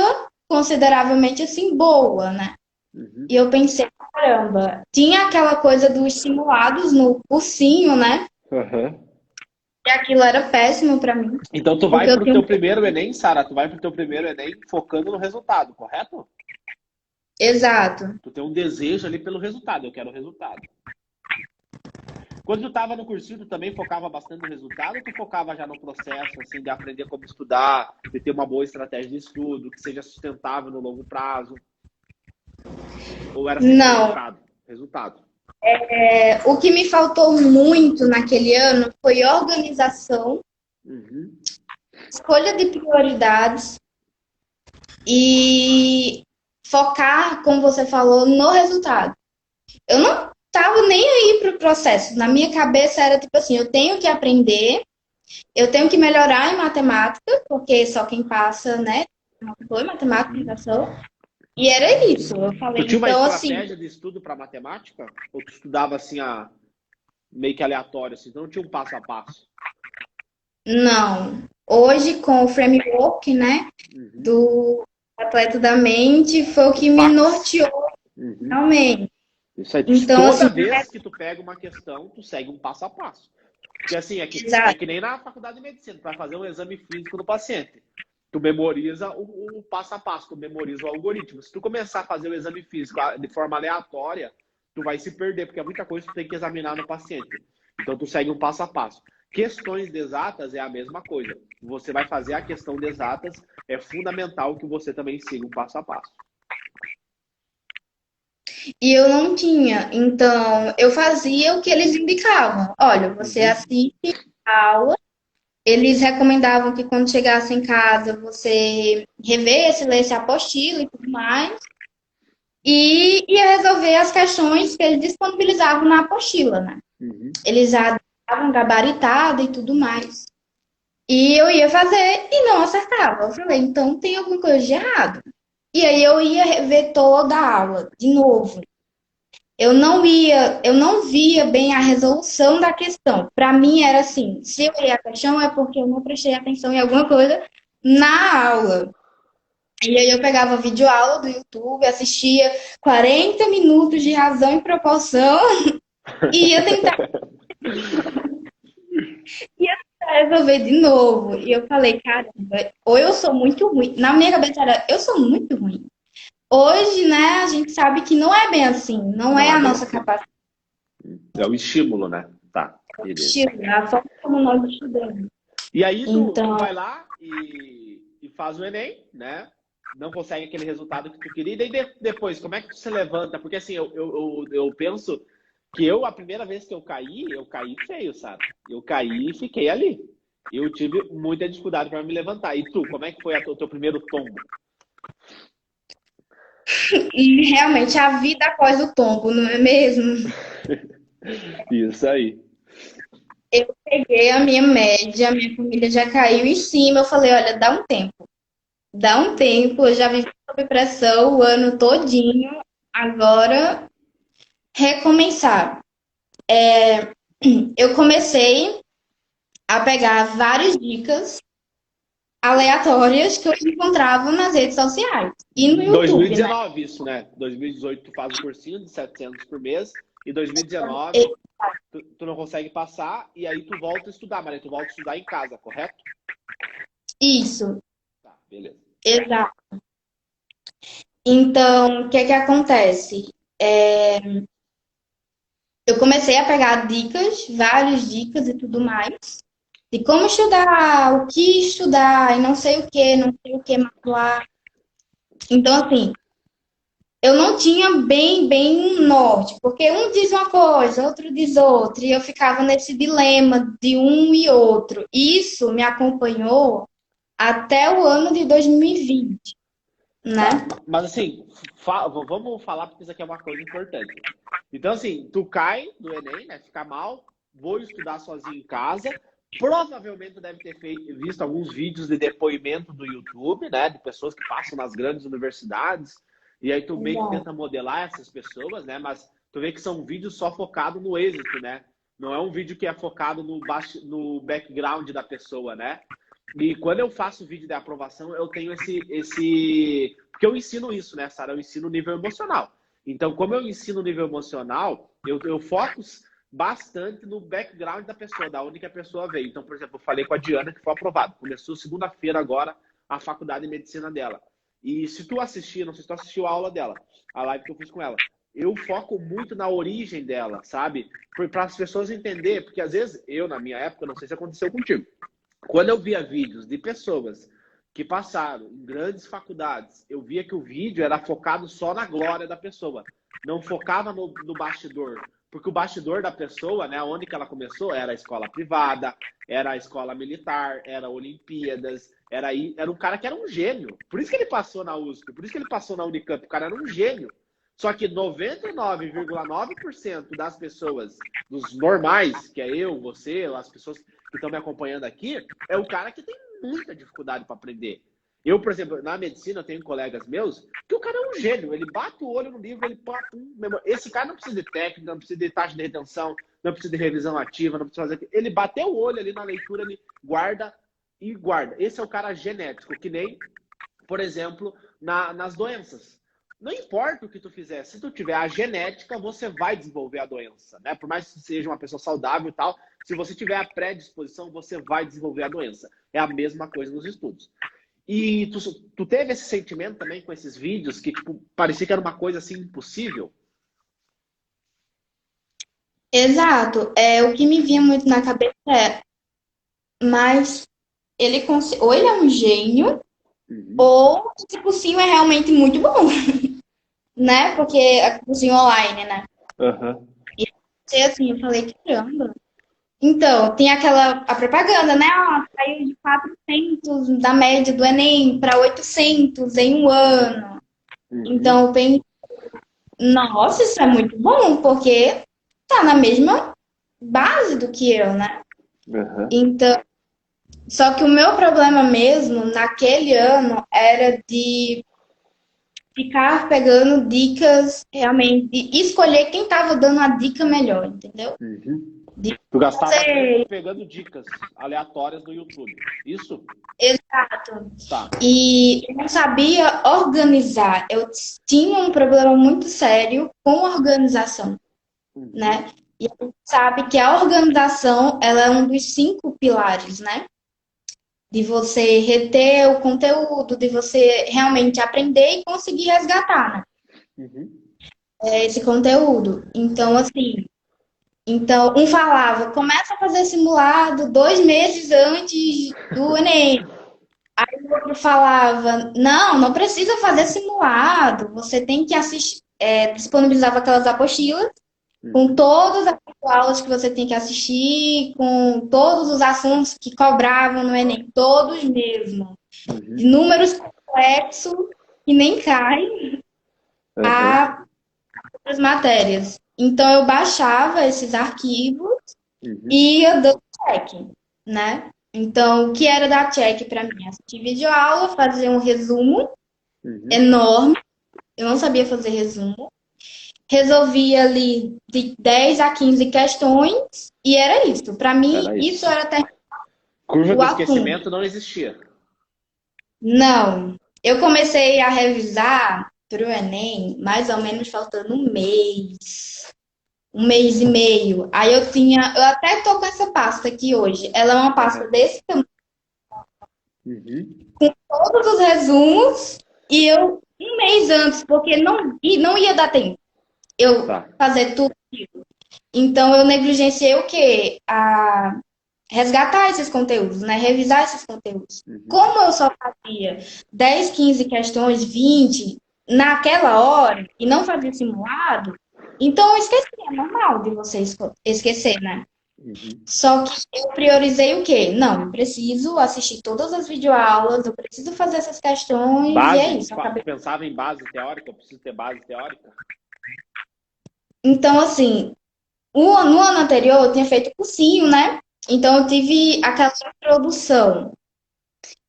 consideravelmente, assim, boa, né? Uhum. E eu pensei, caramba, tinha aquela coisa dos simulados no cursinho, né? Uhum. E aquilo era péssimo para mim, Então, tu porque vai eu pro tinha um. teu primeiro Enem, Sara, tu vai pro teu primeiro Enem focando no resultado, correto? Exato. Tu tem um desejo ali pelo resultado, eu quero o resultado. Quando tu tava no cursinho, tu também focava bastante no resultado ou tu focava já no processo, assim, de aprender como estudar, de ter uma boa estratégia de estudo, que seja sustentável no longo prazo? Ou era sempre Não, resultado? Resultado. o que me faltou muito naquele ano foi organização, Uhum. escolha de prioridades e focar, como você falou, no resultado. Eu não estava nem aí para o processo. Na minha cabeça era tipo assim, eu tenho que aprender, eu tenho que melhorar em matemática, porque só quem passa, né, foi matemática, Uhum. educação. E era isso. Eu Tu falei, tinha uma então assim, estratégia de estudo para matemática? Ou tu estudava assim, meio que aleatório, assim, então não tinha um passo a passo? não. Hoje, com o framework, né, Uhum. do atleta da mente, foi o O que me PAX. norteou Uhum. realmente. Isso aí, Então, assim, toda vez que tu pega uma questão, tu segue um passo a passo. Porque assim, é exato. que nem na faculdade de medicina, tu vai fazer um exame físico no paciente. Tu memoriza o passo a passo, tu memoriza o algoritmo. Se tu começar a fazer o exame físico de forma aleatória, tu vai se perder, porque é muita coisa que tu tem que examinar no paciente. Então tu segue um passo a passo. Questões de exatas é a mesma coisa. Você vai fazer a questão de exatas, é fundamental que você também siga um passo a passo. E eu não tinha. Então, eu fazia o que eles indicavam. Olha, você Uhum. assiste a aula. Eles recomendavam que quando chegasse em casa, você revesse, lesse a apostila e tudo mais. E ia resolver as questões que eles disponibilizavam na apostila, né? Uhum. Eles já davam gabaritada e tudo mais. E eu ia fazer e não acertava. Eu falei, então tem alguma coisa de errado. E aí eu ia rever toda a aula de novo. eu não via bem a resolução da questão. Para mim era assim, se eu errei a questão é porque eu não prestei atenção em alguma coisa na aula. E aí eu pegava videoaula do YouTube, assistia 40 minutos de razão e proporção e ia tentar resolver de novo. E eu falei, caramba, ou eu sou muito ruim. Na minha cabeça era, eu sou muito ruim. Hoje, né, a gente sabe que não é bem assim, não Não é é a bem nossa assim. capacidade É o estímulo, né? Tá, de beleza. estudar, é a forma como nós estudamos. E aí tu Então, vai lá e faz o Enem, né? Não consegue aquele resultado que tu queria. E daí depois, como é que tu se levanta? Porque assim, eu penso que a primeira vez que eu caí feio, sabe? Eu caí e fiquei ali. Eu tive muita dificuldade para me levantar. E tu, como é que foi o teu primeiro tombo? e realmente a vida após o tombo, não é mesmo? Isso aí. Eu peguei a minha média, a minha família já caiu em cima. Eu falei, olha, dá um tempo, eu já vivi sob pressão o ano todinho, agora recomeçar. Eu comecei a pegar várias dicas aleatórias que eu encontrava nas redes sociais e no YouTube, né? 2019 isso, né? 2018 tu faz o cursinho de 700 por mês. E 2019 tu não consegue passar e aí tu volta a estudar, mas aí tu volta a estudar em casa, correto? Isso, Tá, beleza. exato. Então, o que é que acontece? Eu comecei a pegar dicas, várias dicas e tudo mais, de como estudar, o que estudar, e não sei o que mais lá. Então, assim, eu não tinha bem um norte, porque um diz uma coisa, outro diz outra, e eu ficava nesse dilema de um e outro. Isso me acompanhou até o ano de 2020, né? Tá, mas assim, vamos falar porque isso aqui é uma coisa importante. Então, assim, tu cai do Enem, né? Fica mal, vou estudar sozinho em casa. Provavelmente tu deve ter visto alguns vídeos de depoimento do YouTube, né? De pessoas que passam nas grandes universidades. E aí tu meio que tenta modelar essas pessoas, né? Mas tu vê que são vídeos só focados no êxito, né? Não é um vídeo que é focado no background da pessoa, né? E quando eu faço vídeo de aprovação, eu tenho esse... Porque eu ensino isso, né, Sara? Eu ensino nível emocional. Então, como eu ensino nível emocional, eu foco bastante no background da pessoa, da onde que a pessoa veio. Então, por exemplo, eu falei com a Diana, que foi aprovado. Começou segunda-feira agora a faculdade de medicina dela. E se tu assistir, não sei se tu assistiu a aula dela, a live que eu fiz com ela, eu foco muito na origem dela, sabe? Para as pessoas entenderem, porque às vezes eu, na minha época, não sei se aconteceu contigo, quando eu via vídeos de pessoas que passaram em grandes faculdades, eu via que o vídeo era focado só na glória da pessoa, não focava no bastidor. Porque o bastidor da pessoa, né, onde que ela começou, era a escola privada, era a escola militar, era Olimpíadas, era um cara que era um gênio. Por isso que ele passou na USP, por isso que ele passou na Unicamp, o cara era um gênio. Só que 99,9% das pessoas, dos normais, que é eu, você, as pessoas que estão me acompanhando aqui, é o cara que tem muita dificuldade para aprender. Eu, por exemplo, na medicina, eu tenho colegas meus que o cara é um gênio. Ele bate o olho no livro, ele esse cara não precisa de técnica, não precisa de taxa de retenção, não precisa de revisão ativa, não precisa fazer... Ele bateu o olho ali na leitura, ele guarda e guarda. Esse é o cara genético, que nem, por exemplo, nas doenças. Não importa o que tu fizer, se tu tiver a genética, você vai desenvolver a doença, né? Por mais que seja uma pessoa saudável e tal, se você tiver a predisposição, você vai desenvolver a doença. É a mesma coisa nos estudos. E tu teve esse sentimento também com esses vídeos que, tipo, parecia que era uma coisa assim impossível? Exato. O que me vinha muito na cabeça mas ou ele é um gênio, ou esse cursinho é realmente muito bom, né? Porque é cursinho online, né? E assim, eu falei, caramba. Então, tem a propaganda, né? Saiu de 400 da média do Enem para 800 em um ano. Então, eu pensei, nossa, isso é muito bom, porque tá na mesma base do que eu, né? Então, só que o meu problema mesmo, naquele ano, era de ficar pegando dicas realmente, e escolher quem estava dando a dica melhor, entendeu? Tu gastava Você- tempo pegando dicas aleatórias no YouTube. Isso? Exato. Tá. E eu não sabia organizar. Eu tinha um problema muito sério com organização, né? E a gente sabe que a organização, ela é um dos 5 pilares, né? De você reter o conteúdo, de você realmente aprender e conseguir resgatar, né? Esse conteúdo. Então, assim, um falava, começa a fazer simulado 2 meses antes do Enem. Aí o outro falava, não precisa fazer simulado, você tem que assistir, disponibilizava aquelas apostilas com todas as aulas que você tem que assistir, com todos os assuntos que cobravam no Enem, todos mesmo, de números complexos que nem caem a outras matérias. Então eu baixava esses arquivos e ia dando check, né? Então, o que era dar check para mim? Assistir videoaula, fazer um resumo enorme. Eu não sabia fazer resumo. Resolvia ali de 10 a 15 questões e era isso. Para mim, Era isso. isso era até Curva o de assunto. esquecimento não existia. Não. Eu comecei a revisar para o Enem mais ou menos faltando um mês e meio. Aí eu até tô com essa pasta aqui hoje. Ela é uma pasta desse tamanho, com todos os resumos, e eu um mês antes, porque não ia dar tempo eu fazer tudo isso. Então eu negligenciei o quê? A resgatar esses conteúdos, né? Revisar esses conteúdos. Como eu só fazia 10, 15 questões, 20 naquela hora e não fazia simulado, então eu esqueci. É normal de você esquecer, né? Só que eu priorizei o quê? Não, eu preciso assistir todas as videoaulas, eu preciso fazer essas questões, Base, e é isso. Tu pensava em base teórica? Eu preciso ter base teórica? Então, assim, no ano anterior eu tinha feito cursinho, né? Então eu tive aquela introdução.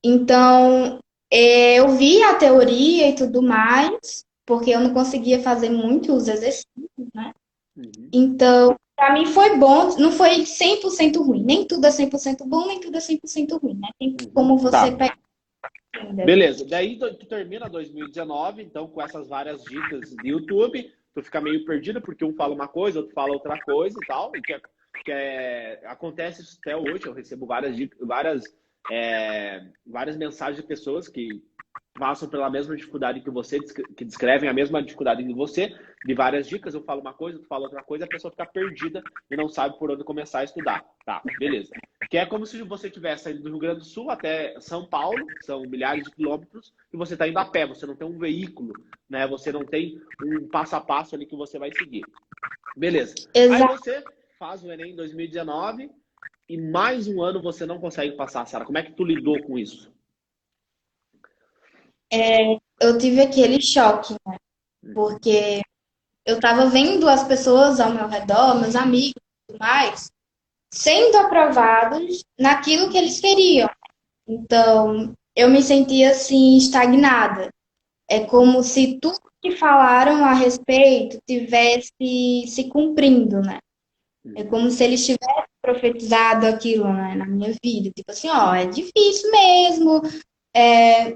Então, eu vi a teoria e tudo mais, porque eu não conseguia fazer muitos exercícios, né? Então, para mim foi bom, não foi 100% ruim. Nem tudo é 100% bom, nem tudo é 100% ruim, né? Tem como você pegar. Beleza, daí tu termina 2019, então com essas várias dicas de YouTube, tu fica meio perdido, porque um fala uma coisa, outro fala outra coisa e tal, e acontece isso até hoje. Eu recebo várias mensagens de pessoas que passam pela mesma dificuldade que você, que descrevem a mesma dificuldade que você, de várias dicas. Eu falo uma coisa, tu fala outra coisa, a pessoa fica perdida e não sabe por onde começar a estudar. Tá, beleza. Que é como se você tivesse saído do Rio Grande do Sul até São Paulo, são milhares de quilômetros, e você está indo a pé, você não tem um veículo, né? Você não tem um passo a passo ali que você vai seguir. Beleza. Exato. Aí você faz o Enem em 2019 e mais um ano você não consegue passar, Sara. Como é que tu lidou com isso? Eu tive aquele choque, né? Porque eu estava vendo as pessoas ao meu redor, meus amigos e tudo mais, sendo aprovados naquilo que eles queriam. Então, eu me sentia assim, estagnada. É como se tudo que falaram a respeito tivesse se cumprindo, né? É como se eles tivessem profetizado aquilo, né, na minha vida. Tipo assim, ó, é difícil mesmo,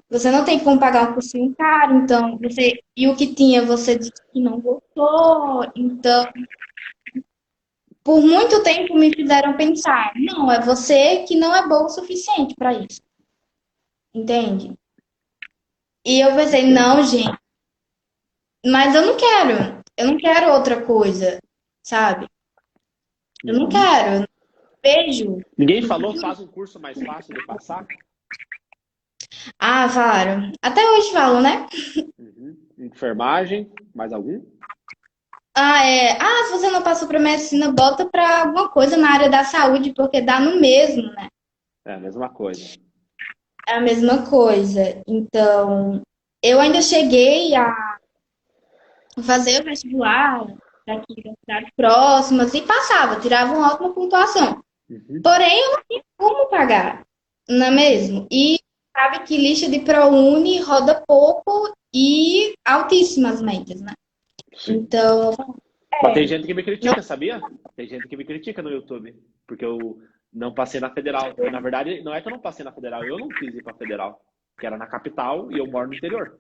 você não tem como pagar um cursinho caro, então e o que tinha, você disse que não gostou. Então, por muito tempo me fizeram pensar, não, é você que não é bom o suficiente para isso. Entende? E eu pensei, não, gente, mas eu não quero outra coisa, sabe? Eu não quero, eu não vejo. Ninguém falou, faz um curso mais fácil de passar? Ah, falaram. Até hoje falam, né? Enfermagem, mais algum? Se você não passou para medicina, bota para alguma coisa na área da saúde, porque dá no mesmo, né? É a mesma coisa. É a mesma coisa. Então, eu ainda cheguei a fazer o vestibular daqui das cidades próximas e passava, tirava uma ótima pontuação. Porém, eu não tinha como pagar, não é mesmo? E sabe que lista de ProUni roda pouco e altíssimas médias, né? Sim. Então, Mas tem gente que me critica, sabia? Tem gente que me critica no YouTube, porque eu não passei na federal. Na verdade, não é que eu não passei na federal, eu não quis ir pra federal, que era na capital e eu moro no interior.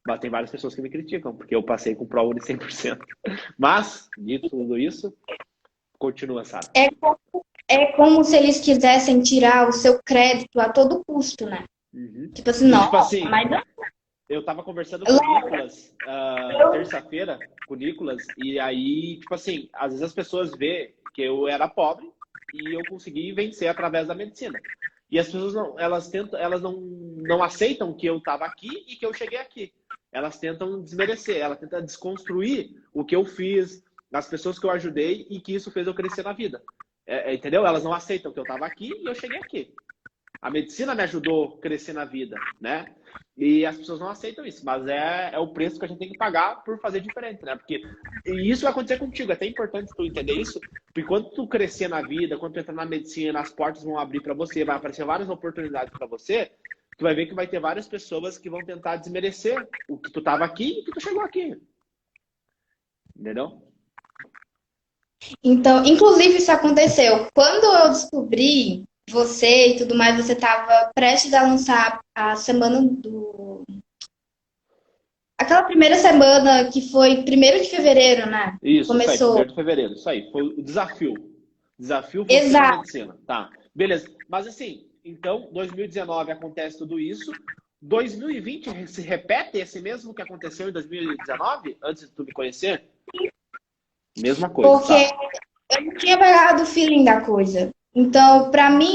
Mas tem várias pessoas que me criticam, porque eu passei com ProUni 100%. Mas, dito tudo isso, continua, Sara. é como se eles quisessem tirar o seu crédito a todo custo, né? Uhum. Tipo assim, E, não, tipo assim, mas eu tava conversando com o Nicolas terça-feira, com o Nicolas, e aí, tipo assim, às vezes as pessoas vê que eu era pobre e eu consegui vencer através da medicina. E as pessoas não, elas não aceitam que eu tava aqui e que eu cheguei aqui. Elas tentam desmerecer, elas tentam desconstruir o que eu fiz, as pessoas que eu ajudei e que isso fez eu crescer na vida. Entendeu? Elas não aceitam que eu tava aqui e eu cheguei aqui. A medicina me ajudou a crescer na vida, né? E as pessoas não aceitam isso, mas é o preço que a gente tem que pagar por fazer diferente, né? Porque e isso vai acontecer contigo, é até importante tu entender isso, porque quando tu crescer na vida, quando tu entrar na medicina, as portas vão abrir para você, vai aparecer várias oportunidades para você, tu vai ver que vai ter várias pessoas que vão tentar desmerecer o que tu tava aqui e o que tu chegou aqui. Entendeu? então, inclusive isso aconteceu. Quando eu descobri você e tudo mais, você estava prestes a lançar a semana do. Aquela primeira semana que foi 1º de fevereiro, né? Isso aí, Começou. 1º de fevereiro, isso aí, foi o desafio. Desafio você na Exato. medicina. Tá, beleza. Mas assim, então, 2019 acontece tudo isso. 2020 se repete esse mesmo que aconteceu em 2019, antes de tu me conhecer? Mesma coisa, Porque tá? eu não tinha pegado o feeling da coisa. Então, pra mim,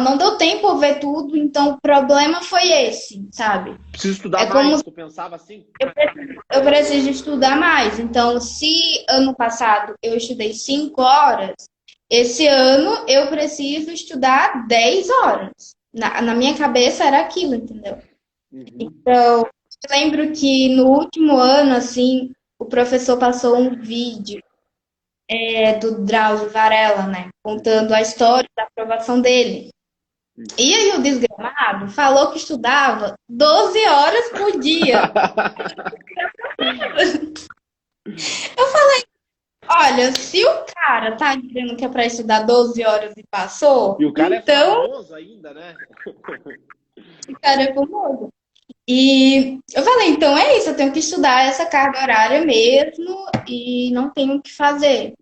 não deu tempo eu ver tudo, então o problema foi esse, sabe? Preciso estudar É como mais, se tu pensava assim? eu preciso estudar mais. Então, se ano passado eu estudei 5 horas, esse ano eu preciso estudar 10 horas. Na minha cabeça era aquilo, entendeu? Uhum. Então, eu lembro que no último ano, assim, o professor passou um vídeo do Drauzio Varela, né? Contando a história da aprovação dele. E aí o desgramado falou que estudava 12 horas por dia. Olha, se o cara tá dizendo que é pra estudar 12 horas e passou, E o cara então é famoso ainda, né? o cara é famoso. E eu falei, então é isso, eu tenho que estudar essa carga horária mesmo e não tenho o que fazer.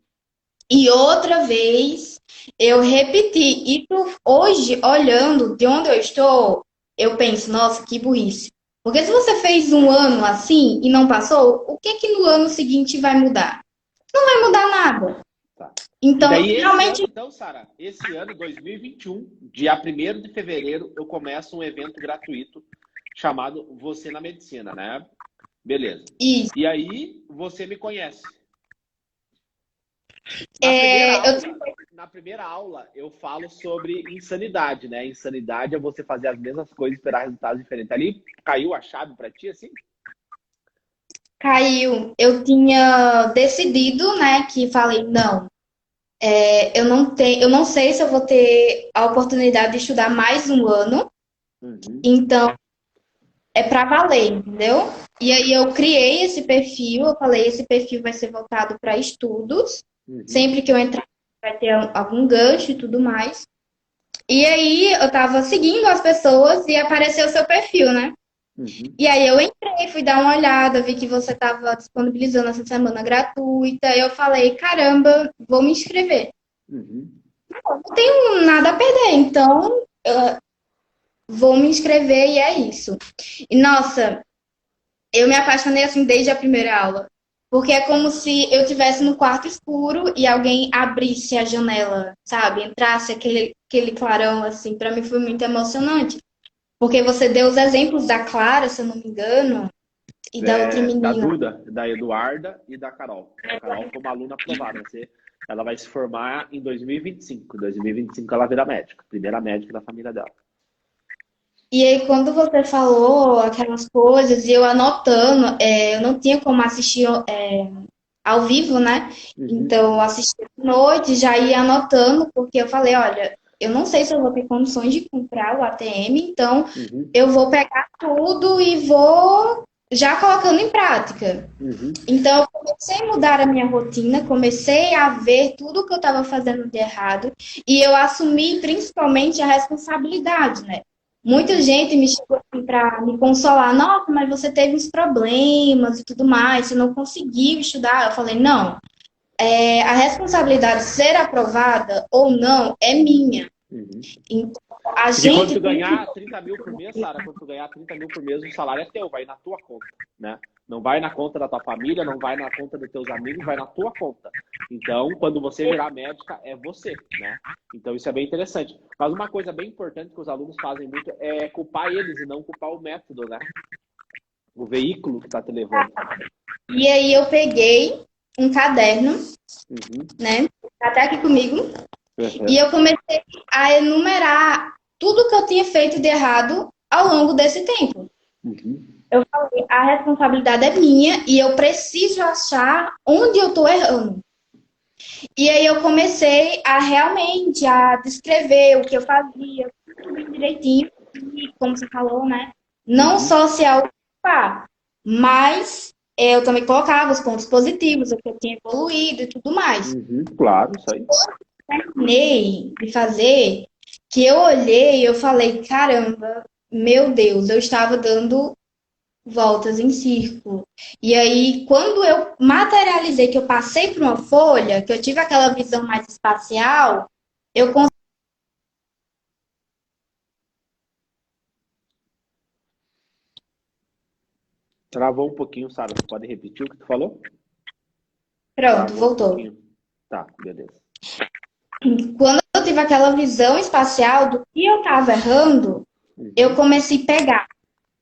E outra vez eu repeti. E hoje, olhando de onde eu estou, eu penso, nossa, que burrice. Porque se você fez um ano assim e não passou, o que que no ano seguinte vai mudar? Não vai mudar nada. Tá. Então, E daí, esse realmente, ano, então, Sara, esse ano, 2021, dia 1º de fevereiro, eu começo um evento gratuito chamado Você na Medicina, né? Beleza. isso. E aí, você me conhece. Na primeira aula, eu falo sobre insanidade, né? Insanidade é você fazer as mesmas coisas e esperar resultados diferentes. Ali caiu a chave pra ti, assim? Caiu. Eu tinha decidido, né, que falei, não, eu não sei se eu vou ter a oportunidade de estudar mais um ano, Uhum. então é pra valer, entendeu? E aí eu criei esse perfil, eu falei, esse perfil vai ser voltado para estudos, sempre que eu entrar vai ter algum gancho e tudo mais. E aí eu tava seguindo as pessoas e apareceu o seu perfil, né? Uhum. E aí eu entrei, fui dar uma olhada, vi que você estava disponibilizando essa semana gratuita. Eu falei, caramba, vou me inscrever. Uhum. Não tenho nada a perder, então vou me inscrever e é isso. E nossa, eu me apaixonei assim desde a primeira aula. Porque é como se eu estivesse no quarto escuro e alguém abrisse a janela, sabe? Entrasse aquele clarão, assim. Para mim foi muito emocionante. Porque você deu os exemplos da Clara, se eu não me engano, e da outra Da menina. Duda, da Eduarda e da Carol. A Carol foi uma aluna aprovada. Ela vai se formar em 2025. Em 2025 ela vira médica. Primeira médica da família dela. E aí, quando você falou aquelas coisas, e eu anotando, eu não tinha como assistir ao vivo, né? Então, eu assisti de noite, já ia anotando, porque eu falei, olha, eu não sei se eu vou ter condições de comprar o ATM, então eu vou pegar tudo e vou já colocando em prática. Uhum. Então, eu comecei a mudar a minha rotina, comecei a ver tudo que eu estava fazendo de errado e eu assumi principalmente a responsabilidade, né? Muita gente me chegou assim para me consolar. Nossa, mas você teve uns problemas e tudo mais, você não conseguiu estudar. Eu falei, não, a responsabilidade de ser aprovada ou não é minha. Uhum. Então, a Porque quando gente tu tem ganhar 30 mil por mês, Sara, quando tu ganhar 30 mil por mês, o salário é teu, vai na tua conta, né? Não vai na conta da tua família, não vai na conta dos teus amigos, vai na tua conta. Então, quando você virar médica, é você, né? Então, isso é bem interessante. Mas uma coisa bem importante que os alunos fazem muito é culpar eles e não culpar o método, né? O veículo que está te levando. E aí eu peguei um caderno, Uhum. né? Tá até aqui comigo. Uhum. E eu comecei a enumerar tudo que eu tinha feito de errado ao longo desse tempo. Uhum. Eu falei, a responsabilidade é minha e eu preciso achar onde eu estou errando. E aí eu comecei a realmente a descrever o que eu fazia, tudo bem direitinho. E como você falou, né? Não só se autoculpar, mas eu também colocava os pontos positivos, o que eu tinha evoluído e tudo mais. Uhum. Claro, isso aí. Terminei de fazer, que eu olhei e eu falei, caramba, meu Deus, eu estava dando voltas em círculo. E aí, quando eu materializei que eu passei por uma folha, que eu tive aquela visão mais espacial, eu consegui. Travou um pouquinho, Sara. Tu pode repetir o que tu falou? Pronto, Travou um voltou. pouquinho. Tá, beleza. Quando eu tive aquela visão espacial do que eu estava errando, eu comecei a pegar.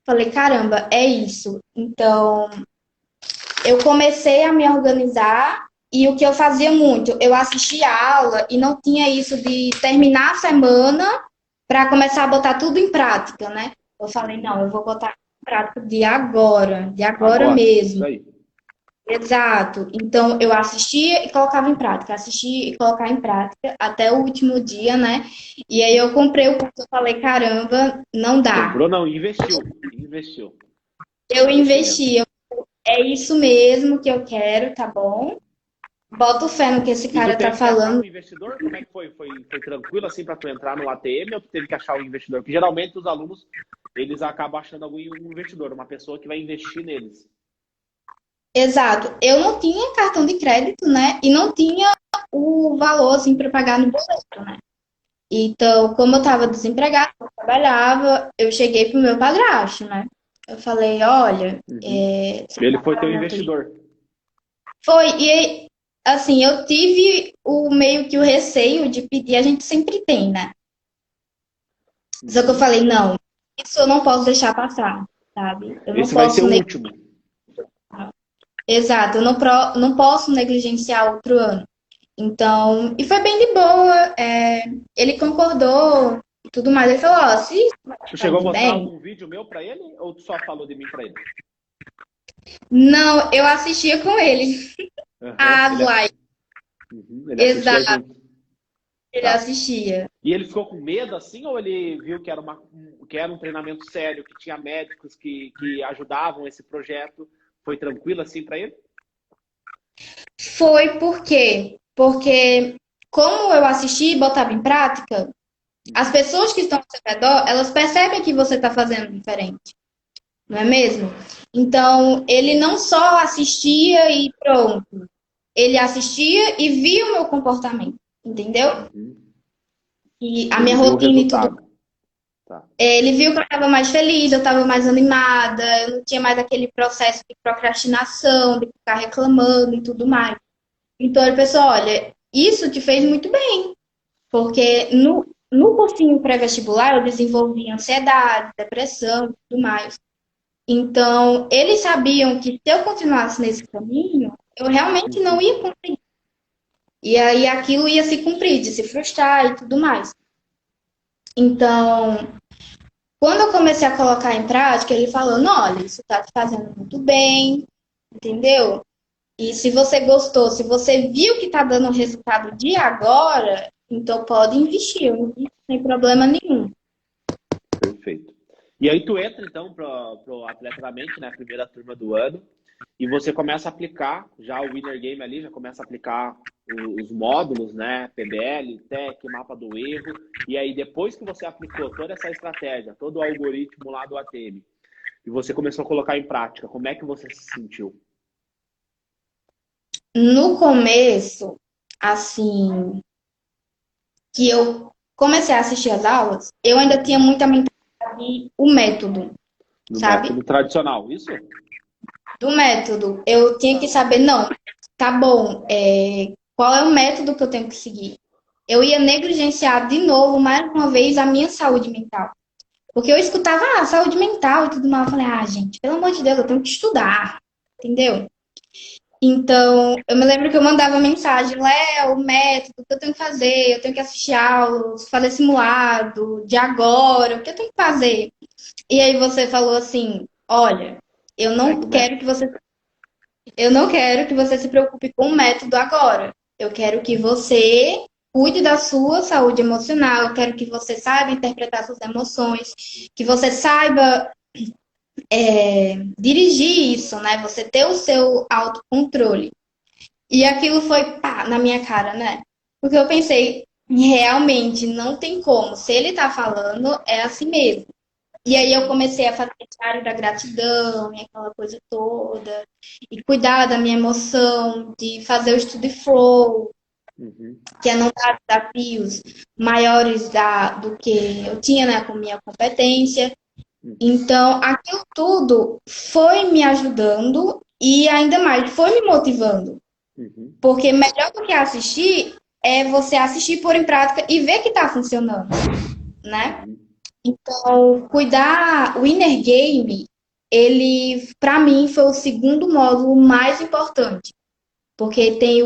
Falei, caramba, é isso. Então, eu comecei a me organizar e o que eu fazia muito, eu assistia a aula e não tinha isso de terminar a semana para começar a botar tudo em prática, né? Eu falei, não, eu vou botar em prática de agora Isso mesmo. aí. Exato. Então, eu assistia e colocava em prática, assistia e colocava em prática até o último dia, né? E aí eu comprei o curso, eu falei, caramba, não dá. Comprou não, investiu. Investiu. Eu investi, é isso mesmo que eu quero, tá bom? Boto fé no que esse E tu cara tá teve que achar falando. um investidor? Como é que foi? Foi tranquilo assim para tu entrar no ATM ou tu teve que achar um investidor? Porque geralmente os alunos, eles acabam achando algum investidor, uma pessoa que vai investir neles. Exato. Eu não tinha cartão de crédito, né? E não tinha o valor, assim, para pagar no boleto, né? Então, como eu tava desempregada, eu trabalhava, eu cheguei pro meu padrasto, né? Eu falei, olha, Ele foi teu investidor. foi, e assim, eu tive o meio que o receio de pedir, a gente sempre tem, né? Só que eu falei, não, isso eu não posso deixar passar, sabe? Eu não Esse vai ser posso o último. Exato, eu não posso negligenciar outro ano. Então, e foi bem de boa, ele concordou e tudo mais. Ele falou, ó, se Tu chegou a tudo mostrar bem. algum vídeo meu para ele ou tu só falou de mim para ele? Não, eu assistia com ele. As lives, Ele assistia exato, junto. ele Tá. assistia. E ele ficou com medo assim ou ele viu que era um treinamento sério, que tinha médicos que ajudavam esse projeto? Foi tranquilo assim para ele? Foi por quê? Porque como eu assisti e botava em prática, as pessoas que estão ao seu redor, elas percebem que você está fazendo diferente. Não é mesmo? Então, ele não só assistia e pronto. Ele assistia e via o meu comportamento, entendeu? E a minha Ele viu o rotina e tudo. resultado. Tá. Ele viu que eu estava mais feliz, eu estava mais animada, eu não tinha mais aquele processo de procrastinação, de ficar reclamando e tudo mais. Então, ele pensou, olha, isso te fez muito bem, porque no cursinho pré-vestibular eu desenvolvi ansiedade, depressão e tudo mais. Então, eles sabiam que se eu continuasse nesse caminho, eu realmente não ia conseguir. E aí aquilo ia se cumprir, de se frustrar e tudo mais. Então, quando eu comecei a colocar em prática, ele falou, não, olha, isso tá te fazendo muito bem, entendeu? E se você gostou, se você viu que tá dando resultado de agora, então pode investir, eu não invisto sem problema nenhum. Perfeito. E aí tu entra, então, pro Atleta da Mente, né? Primeira turma do ano. E você começa a aplicar já o Winner Game ali, já começa a aplicar os módulos, né? PBL, TEC, mapa do erro. E aí, depois que você aplicou toda essa estratégia, todo o algoritmo lá do ATM, e você começou a colocar em prática, como é que você se sentiu? No começo, assim, que eu comecei a assistir as aulas, eu ainda tinha muita mentalidade o método, No sabe? método tradicional, isso? Do método, eu tinha que saber, não, tá bom, qual é o método que eu tenho que seguir? Eu ia negligenciar de novo, mais uma vez, a minha saúde mental. Porque eu escutava, saúde mental e tudo mais. Eu falei, gente, pelo amor de Deus, eu tenho que estudar, entendeu? Então, eu me lembro que eu mandava mensagem, Léo, o método, o que eu tenho que fazer? Eu tenho que assistir aulas, fazer simulado, de agora, o que eu tenho que fazer? E aí você falou assim, olha, eu Segue não o quero método. que você eu não quero que você se preocupe com o método agora. Eu quero que você cuide da sua saúde emocional. Eu quero que você saiba interpretar suas emoções, que você saiba dirigir isso, né? Você ter o seu autocontrole. E aquilo foi pá, na minha cara, né? Porque eu pensei, realmente não tem como. Se ele tá falando, é assim mesmo. E aí eu comecei a fazer diário da gratidão e aquela coisa toda, e cuidar da minha emoção, de fazer o estudo flow, Uhum. que é não dar desafios maiores do que eu tinha, né, com minha competência. Uhum. Então, aquilo tudo foi me ajudando e ainda mais foi me motivando. Uhum. Porque melhor do que assistir é você assistir, pôr em prática e ver que está funcionando, né? Uhum. Então, cuidar, o inner game, ele, para mim, foi o segundo módulo mais importante, porque tem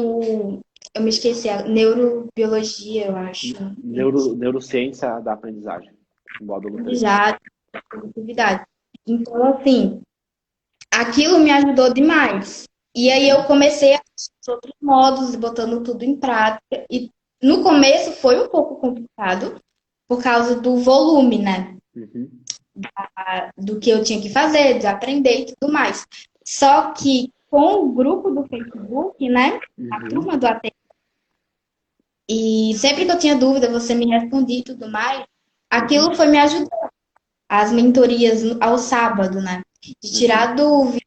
eu me esqueci, a neurobiologia, eu acho, Neurociência da aprendizagem, módulo 3. já, produtividade. Então, assim, aquilo me ajudou demais. E aí eu Uhum. comecei a assistir os outros módulos, botando tudo em prática. E no começo foi um pouco complicado, por causa do volume, né? Uhum. Do que eu tinha que fazer, de aprender e tudo mais. Só que com o grupo do Facebook, né? A Uhum. turma do AT, e sempre que eu tinha dúvida, você me respondia e tudo mais, aquilo Uhum. foi me ajudando. As mentorias ao sábado, né? De Uhum. tirar dúvidas,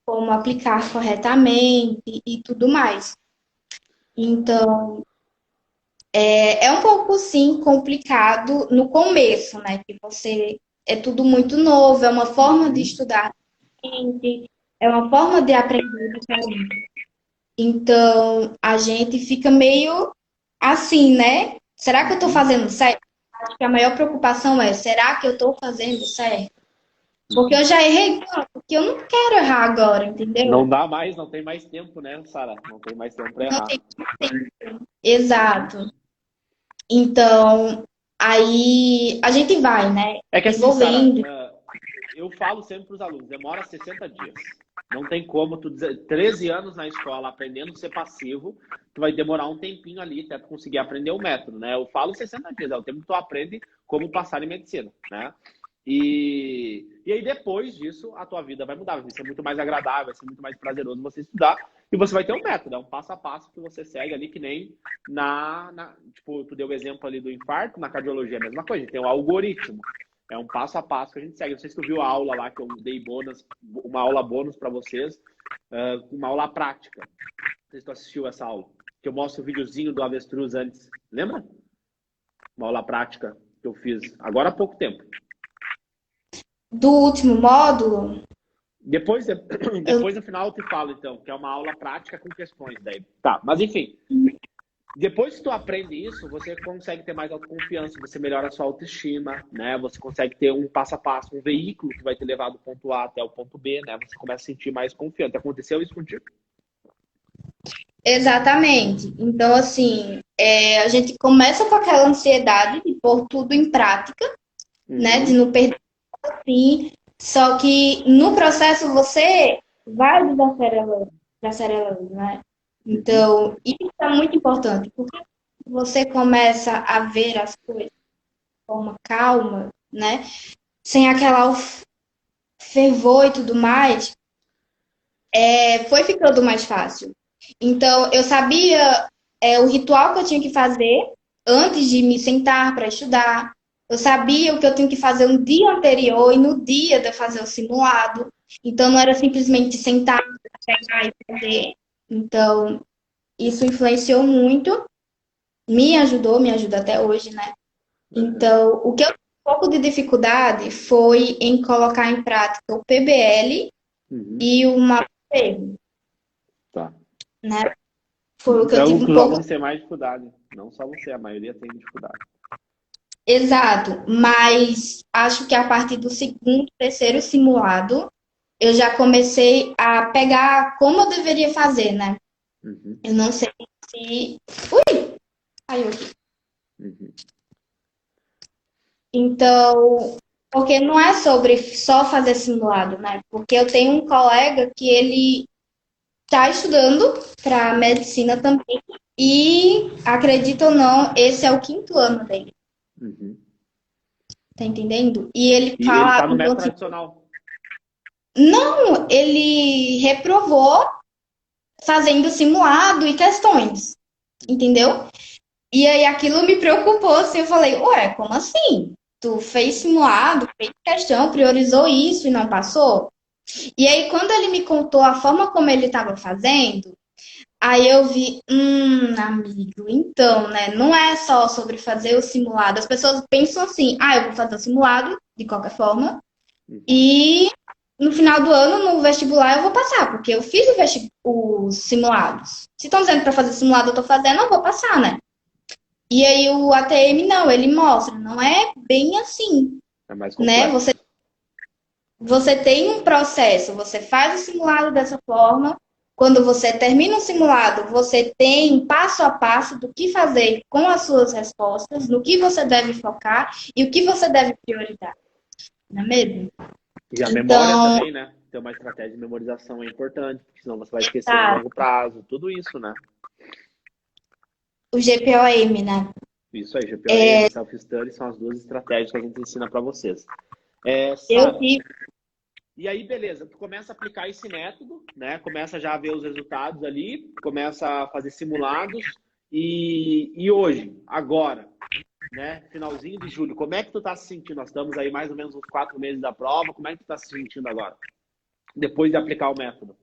como aplicar corretamente e tudo mais. Então, é um pouco, sim, complicado no começo, né? Que você é tudo muito novo, é uma forma de Uhum. estudar diferente, é uma forma de aprender diferente. Então, a gente fica meio assim, né? Será que eu estou Uhum. fazendo certo? Acho que a maior preocupação é, será que eu estou fazendo certo? Porque Uhum. eu já errei tanto que eu não quero errar agora, Não entendeu? dá mais, não tem mais tempo, né, Sara? Não tem mais tempo para Não errar. tem tempo. Exato. Então, aí a gente vai, né? É que assim, Sara, Desenvolvendo. eu falo sempre para os alunos, demora 60 dias. Não tem como tu dizer, 13 anos na escola aprendendo a ser passivo, tu vai demorar um tempinho ali até tu conseguir aprender o método, né? Eu falo 60 dias, é o tempo que tu aprende como passar em medicina, né? E aí depois disso a tua vida vai mudar, vai ser muito mais agradável, vai ser muito mais prazeroso você estudar e você vai ter um método, é um passo a passo que você segue ali que nem tipo, tu deu o exemplo ali do infarto, na cardiologia é a mesma coisa, tem um algoritmo. É um passo a passo que a gente segue. Não sei se tu viu a aula lá que eu dei bônus, uma aula bônus para vocês, uma aula prática. Não sei se tu assistiu essa aula. Que eu mostro o videozinho do avestruz antes. Lembra? Uma aula prática que eu fiz agora há pouco tempo. Do último módulo, Depois, eu depois no final eu te falo, então, que é uma aula prática com questões daí. Tá, mas enfim, depois que tu aprende isso, você consegue ter mais autoconfiança, você melhora a sua autoestima, né? Você consegue ter um passo a passo, um veículo que vai te levar do ponto A até o ponto B, né? Você começa a se sentir mais confiante. Aconteceu isso contigo? exatamente. Então, assim, a gente começa com aquela ansiedade de pôr tudo em prática, né? De Uhum, não perder assim. Só que no processo você vai desacelerando, né? uhum, Então, isso é muito importante, porque você começa a ver as coisas de forma calma, né? sem aquela fervor e tudo mais, foi ficando mais fácil. Então, eu sabia o ritual que eu tinha que fazer antes de me sentar para estudar. Eu sabia o que eu tinha que fazer no dia anterior e no dia de eu fazer o simulado. Então, não era simplesmente sentar, pegar e fazer. Então, isso influenciou muito, me ajudou, me ajuda até hoje, né? Uhum. Então, o que eu tive um pouco de dificuldade foi em colocar em prática o PBL Uhum. e o mapa verde, Tá. né? Foi o que eu Então, tive os um pouco. alunos têm mais dificuldade. Não só você, a maioria tem dificuldade. Exato, mas acho que a partir do segundo, terceiro simulado, eu já comecei a pegar como eu deveria fazer, né? Uhum. Eu não sei se. Caiu aqui. Uhum. Então, porque não é sobre só fazer simulado, né? Porque eu tenho um colega que ele está estudando para medicina também. E, acredita ou não, esse é o quinto ano dele, Uhum. tá entendendo? E ele E ele fala está no um método ponto. tradicional. Não, ele reprovou fazendo simulado e questões, entendeu? E aí aquilo me preocupou, assim, eu falei, ué, como assim? Tu fez simulado, fez questão, priorizou isso e não passou? E aí, quando ele me contou a forma como ele estava fazendo, aí eu vi, amigo, então, né? Não é só sobre fazer o simulado. As pessoas pensam assim, eu vou fazer o simulado, de qualquer forma, Uhum. e no final do ano, no vestibular, eu vou passar, porque eu fiz os simulados. Se estão dizendo para fazer simulado, eu tô fazendo, eu vou passar, né? E aí o ATM não, ele mostra, não é bem assim, É mais né? complexo. Você tem um processo, você faz o simulado dessa forma. Quando você termina o simulado, você tem um passo a passo do que fazer com as suas respostas, no que você deve focar e o que você deve priorizar, não é mesmo? E a memória Então, também, né? Ter uma estratégia de memorização é importante, porque senão você vai esquecer no tá, longo prazo. Tudo isso, né? o GPOM, né? Isso aí, GPOM, Self-Study são as duas estratégias que a gente ensina para vocês. Eu Sara, tive. e aí, beleza, tu começa a aplicar esse método, né? Começa já a ver os resultados ali, começa a fazer simulados. E hoje, agora, né? Finalzinho de julho, como é que tu tá se sentindo? Nós estamos aí mais ou menos uns 4 meses da prova. Como é que tu tá se sentindo agora? Depois de aplicar o método?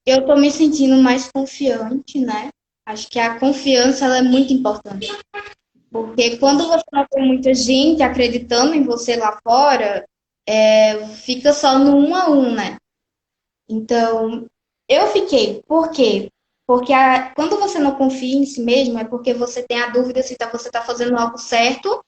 Eu tô me sentindo mais confiante, né? Acho que a confiança ela é muito importante. Porque quando você não tem muita gente acreditando em você lá fora, fica só no um a um, né? Então, eu fiquei. Por quê? Porque quando você não confia em si mesmo, é porque você tem a dúvida se você está fazendo algo certo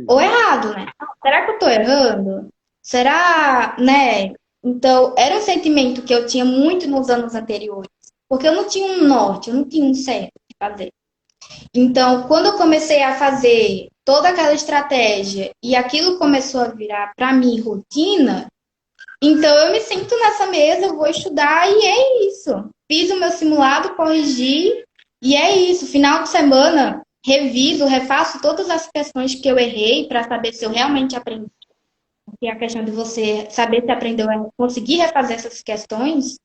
ou Uhum. errado, né? Será que eu estou errando? Será, né? Então, era um sentimento que eu tinha muito nos anos anteriores. Porque eu não tinha um norte, eu não tinha um certo de fazer. Então, quando eu comecei a fazer toda aquela estratégia e aquilo começou a virar para mim rotina, então eu me sento nessa mesa, eu vou estudar e é isso. Fiz o meu simulado, corrigi e é isso. Final de semana, reviso, refaço todas as questões que eu errei para saber se eu realmente aprendi. Porque a questão de você saber se aprendeu é conseguir refazer essas questões.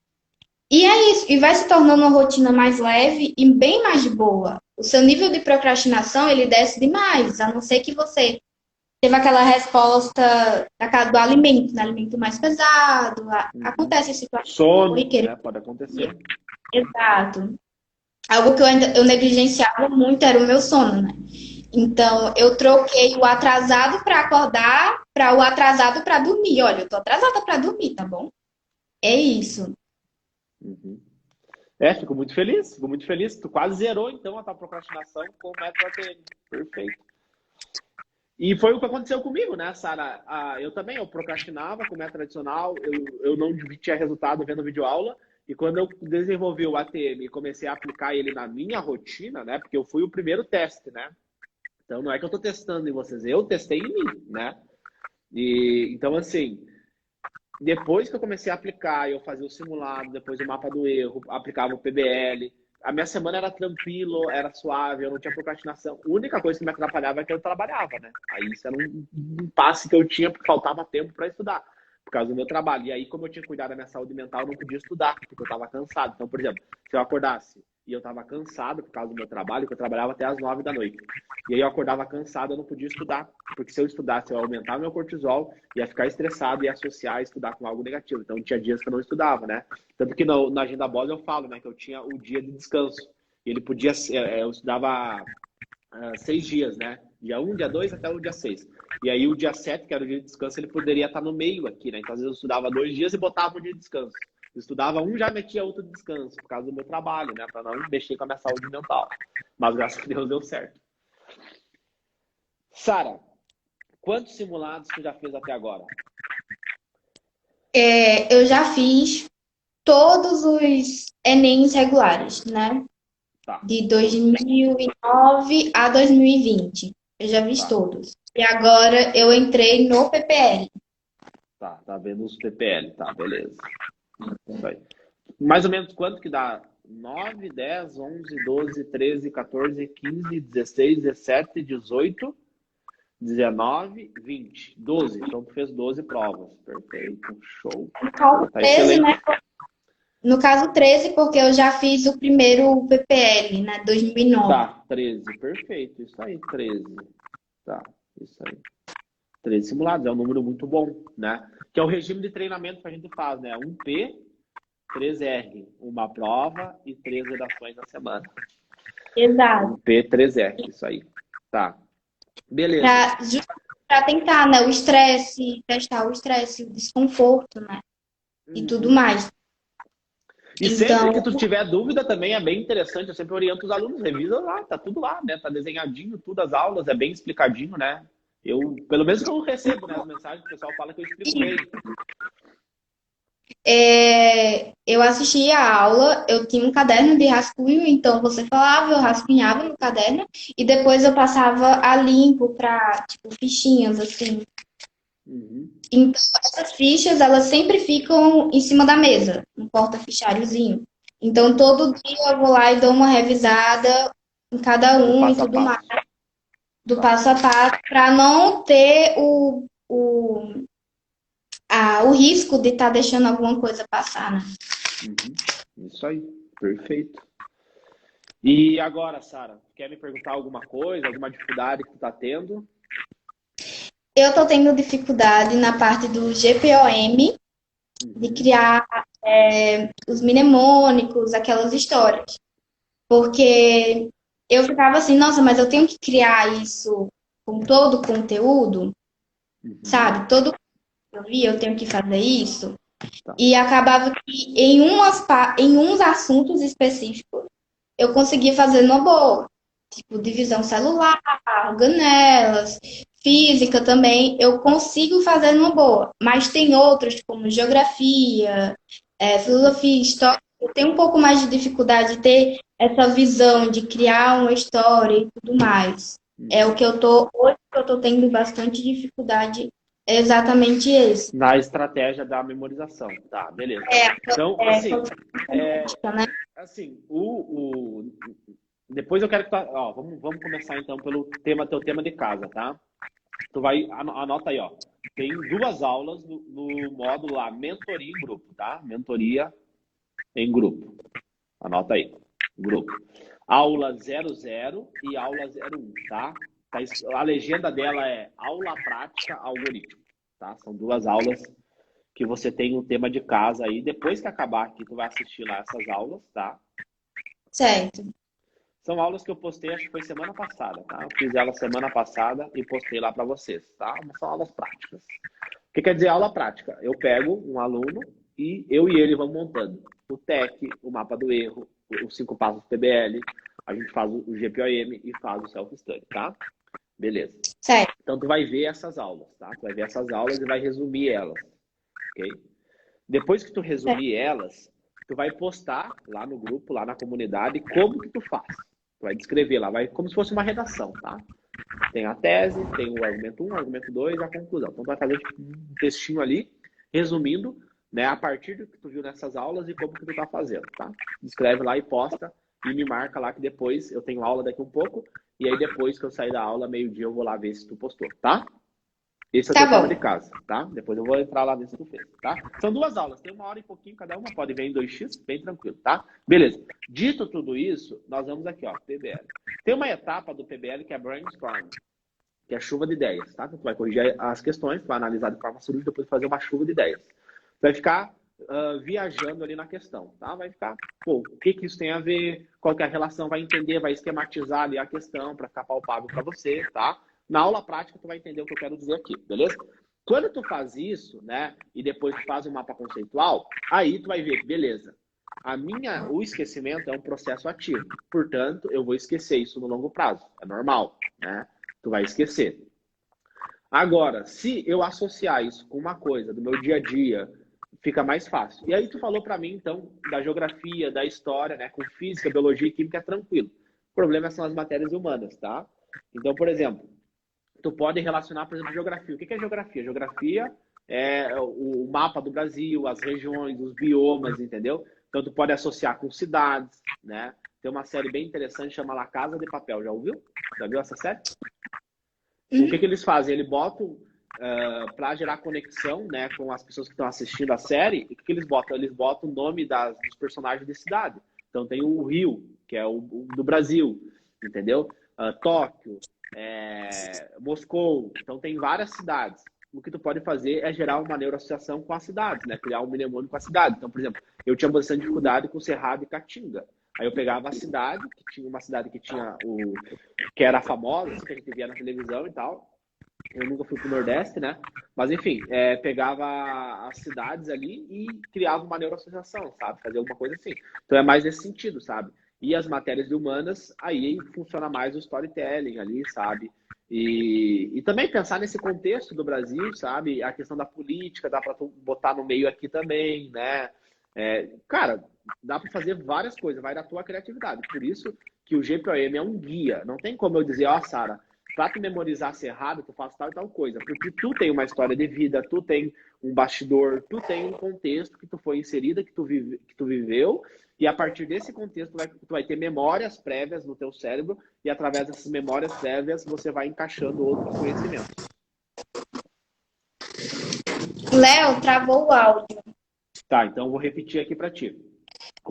E é isso, e vai se tornando uma rotina mais leve e bem mais de boa. O seu nível de procrastinação, ele desce demais, a não ser que você teve aquela resposta do alimento, né? Alimento mais pesado, Uhum. acontece situações Sono, corriqueiras. né? Pode acontecer. Exato. Algo que eu negligenciava muito era o meu sono, né? Então, eu troquei o atrasado para acordar para o atrasado para dormir. Olha, eu tô atrasada para dormir, tá bom? É isso. Uhum. Fico muito feliz, fico muito feliz. Tu quase zerou, então, a tua procrastinação com o método ATM. Perfeito. E foi o que aconteceu comigo, né, Sara? Eu também, eu procrastinava com o método tradicional, eu não tinha resultado vendo videoaula, e quando eu desenvolvi o ATM e comecei a aplicar ele na minha rotina, né, porque eu fui o primeiro teste, né? Então, não é que eu estou testando em vocês, eu testei em mim, né? E, então, assim, depois que eu comecei a aplicar, eu fazia o simulado, depois o mapa do erro, aplicava o PBL. a minha semana era tranquilo, era suave, eu não tinha procrastinação. A única coisa que me atrapalhava é que eu trabalhava, né? Aí isso era um impasse que eu tinha porque faltava tempo para estudar, por causa do meu trabalho. E aí, como eu tinha cuidado da minha saúde mental, eu não podia estudar, porque eu estava cansado. Então, por exemplo, se eu acordasse e eu estava cansado por causa do meu trabalho, que eu trabalhava até as 9 da noite. E aí eu acordava cansado, eu não podia estudar, porque se eu estudasse, eu ia aumentar meu cortisol, ia ficar estressado e ia associar a estudar com algo negativo. Então, tinha dias que eu não estudava, né? Tanto que na Agenda Boss eu falo, né, que eu tinha o dia de descanso. E ele podia, eu estudava 6 dias, né? Dia 1, dia 2 até o dia 6. E aí o dia 7, que era o dia de descanso, ele poderia estar no meio aqui, né? Então, às vezes eu estudava 2 dias e botava o dia de descanso. Eu estudava um, já metia outro de descanso, por causa do meu trabalho, né? Para não mexer com a minha saúde mental. Mas graças a Deus deu certo. Sara, quantos simulados tu já fez até agora? Eu já fiz todos os Enems regulares, né? Tá, De 2009 a 2020. Eu já fiz tá, todos. E agora eu entrei no PPL. tá vendo os PPL, tá, beleza. Isso aí. Mais ou menos quanto que dá? 9, 10, 11, 12, 13, 14, 15, 16, 17, 18, 19, 20, 12. Então tu fez 12 provas. Perfeito, show. No caso Tá 13, excelente. né? No caso 13, porque eu já fiz o primeiro PPL, né? 2009. Tá, 13, perfeito. Isso aí, 13. Tá, isso aí. 13 simulados, é um número muito bom, né? Que é o regime de treinamento que a gente faz, né? 1P, 3R, uma prova e 3 redações na semana. Exato. 1P, 3R, isso aí. Tá, beleza. Para tentar, né? O estresse, testar o estresse, o desconforto, né? E tudo Uhum. mais. E sempre Então, que tu tiver dúvida também é bem interessante, eu sempre oriento os alunos, revisa lá, tá tudo lá, né? Tá desenhadinho, tudo as aulas, é bem explicadinho, né? Eu, pelo menos que eu recebo, né, as mensagens, o pessoal fala que eu explico bem. eu assisti a aula, eu tinha um caderno de rascunho, então você falava, eu rascunhava no caderno e depois eu passava a limpo para, tipo, fichinhas, assim. Uhum. Então, essas fichas, elas sempre ficam em cima da mesa, um porta-fichariozinho. Então, todo dia eu vou lá e dou uma revisada em cada Do um e passo a tudo mais, passo. do Tá. passo a passo, para não ter o risco de estar deixando alguma coisa passar, né? Uhum. Isso aí, perfeito. E agora, Sara, quer me perguntar alguma coisa, alguma dificuldade que tu tá tendo? Eu estou tendo dificuldade na parte do GPOM, de Uhum. criar os mnemônicos, aquelas histórias. Porque eu ficava assim, nossa, mas eu tenho que criar isso com todo o conteúdo, Uhum. sabe? Todo que eu vi, eu tenho que fazer isso. Tá. E acabava que em uns assuntos específicos eu conseguia fazer numa boa. Tipo, divisão celular, organelas, física também, eu consigo fazer numa boa. Mas tem outros, como geografia, filosofia, história, eu tenho um pouco mais de dificuldade de ter essa visão de criar uma história e tudo mais. É o Uhum. que hoje que eu tô tendo bastante dificuldade, é exatamente esse. Na estratégia da memorização. Tá, beleza. É, Então, é, né? assim, depois eu quero que tu, ó, vamos começar então pelo teu tema de casa, tá? Tu vai, anota aí, ó. Tem 2 aulas no módulo lá, mentoria em grupo, tá? Mentoria em grupo. Anota aí, grupo. Aula 00 e aula 01, tá? A legenda dela é aula prática algoritmo, tá? São 2 aulas que você tem um tema de casa aí. Depois que acabar aqui, tu vai assistir lá essas aulas, tá? Certo. São aulas que eu postei, acho que foi semana passada, tá? Eu fiz elas semana passada e postei lá para vocês, tá? Mas são aulas práticas. O que quer dizer aula prática? Eu pego um aluno e eu e ele vamos montando o TEC, o mapa do erro, os 5 passos do PBL, a gente faz o GPOM e faz o self-study, tá? Beleza. Certo. Então tu vai ver essas aulas, tá? Tu vai ver essas aulas e vai resumir elas, ok? Depois que tu resumir elas, tu vai postar lá no grupo, lá na comunidade, como que tu faz. Tu vai descrever lá, vai como se fosse uma redação, tá? Tem a tese, tem o argumento 1, o argumento 2 e a conclusão. Então tu vai fazer tipo, um textinho ali, resumindo, né, a partir do que tu viu nessas aulas e como que tu tá fazendo, tá? Escreve lá e posta e me marca lá que depois eu tenho aula daqui um pouco, e aí depois que eu sair da aula, meio-dia, eu vou lá ver se tu postou, tá? Esse é o Tá teu tema de bom. casa, tá? Depois eu vou entrar lá ver se tu fez, tá? São 2 aulas, tem 1 hora e pouquinho cada uma, pode ver em 2x, bem tranquilo, tá? Beleza. Dito tudo isso, nós vamos aqui, ó, PBL. Tem uma etapa do PBL que é brainstorm, que é chuva de ideias, tá? Tu vai corrigir as questões, tu vai analisar de forma cirúrgica, depois fazer uma chuva de ideias. Tu vai ficar viajando ali na questão, tá? Vai ficar, pô, o que que isso tem a ver, qual que é a relação, vai entender, vai esquematizar ali a questão para ficar palpável para você, tá? Na aula prática tu vai entender o que eu quero dizer aqui, beleza? Quando tu faz isso, né, e depois tu faz um mapa conceitual, aí tu vai ver, beleza, o esquecimento é um processo ativo, portanto, eu vou esquecer isso no longo prazo, é normal, né? Tu vai esquecer. Agora, se eu associar isso com uma coisa do meu dia a dia, fica mais fácil. E aí tu falou para mim, então, da geografia, da história, né, com física, biologia e química é tranquilo. O problema são as matérias humanas, tá? Então, por exemplo, tu pode relacionar, por exemplo, geografia. O que é geografia? Geografia é o mapa do Brasil, as regiões, os biomas, entendeu? Então, tu pode associar com cidades, né? Tem uma série bem interessante, chama La Casa de Papel. Já ouviu? Já viu essa série? O que eles fazem? Eles botam para gerar conexão, né, com as pessoas que estão assistindo a série. E o que eles botam? Eles botam o nome dos personagens de cidade. Então tem o Rio, que é o do Brasil, entendeu? Tóquio, Moscou. Então tem várias cidades. O que tu pode fazer é gerar uma neuroassociação com as cidades, né? Criar um mnemônio com a cidade. Então, por exemplo, eu tinha bastante dificuldade com Cerrado e Caatinga. Aí eu pegava a cidade, que tinha uma cidade que tinha que era famosa, assim, que a gente via na televisão e tal. Eu nunca fui pro Nordeste, né? Mas enfim, pegava as cidades ali e criava uma neuroassociação, sabe? Fazia alguma coisa assim. Então é mais nesse sentido, sabe? E as matérias de humanas, aí funciona mais o storytelling ali, sabe? E também pensar nesse contexto do Brasil, sabe? A questão da política, dá para botar no meio aqui também, né? Cara, dá para fazer várias coisas, vai da tua criatividade. Por isso que o GPOM é um guia. Não tem como eu dizer, ó, Sara, para tu memorizar Cerrado, tu faz tal e tal coisa. Porque tu tem uma história de vida, tu tem um bastidor, tu tem um contexto que tu foi inserida, que tu viveu, e a partir desse contexto tu vai ter memórias prévias no teu cérebro, e através dessas memórias prévias você vai encaixando outros conhecimentos. Léo, travou o áudio. Tá, então eu vou repetir aqui para ti.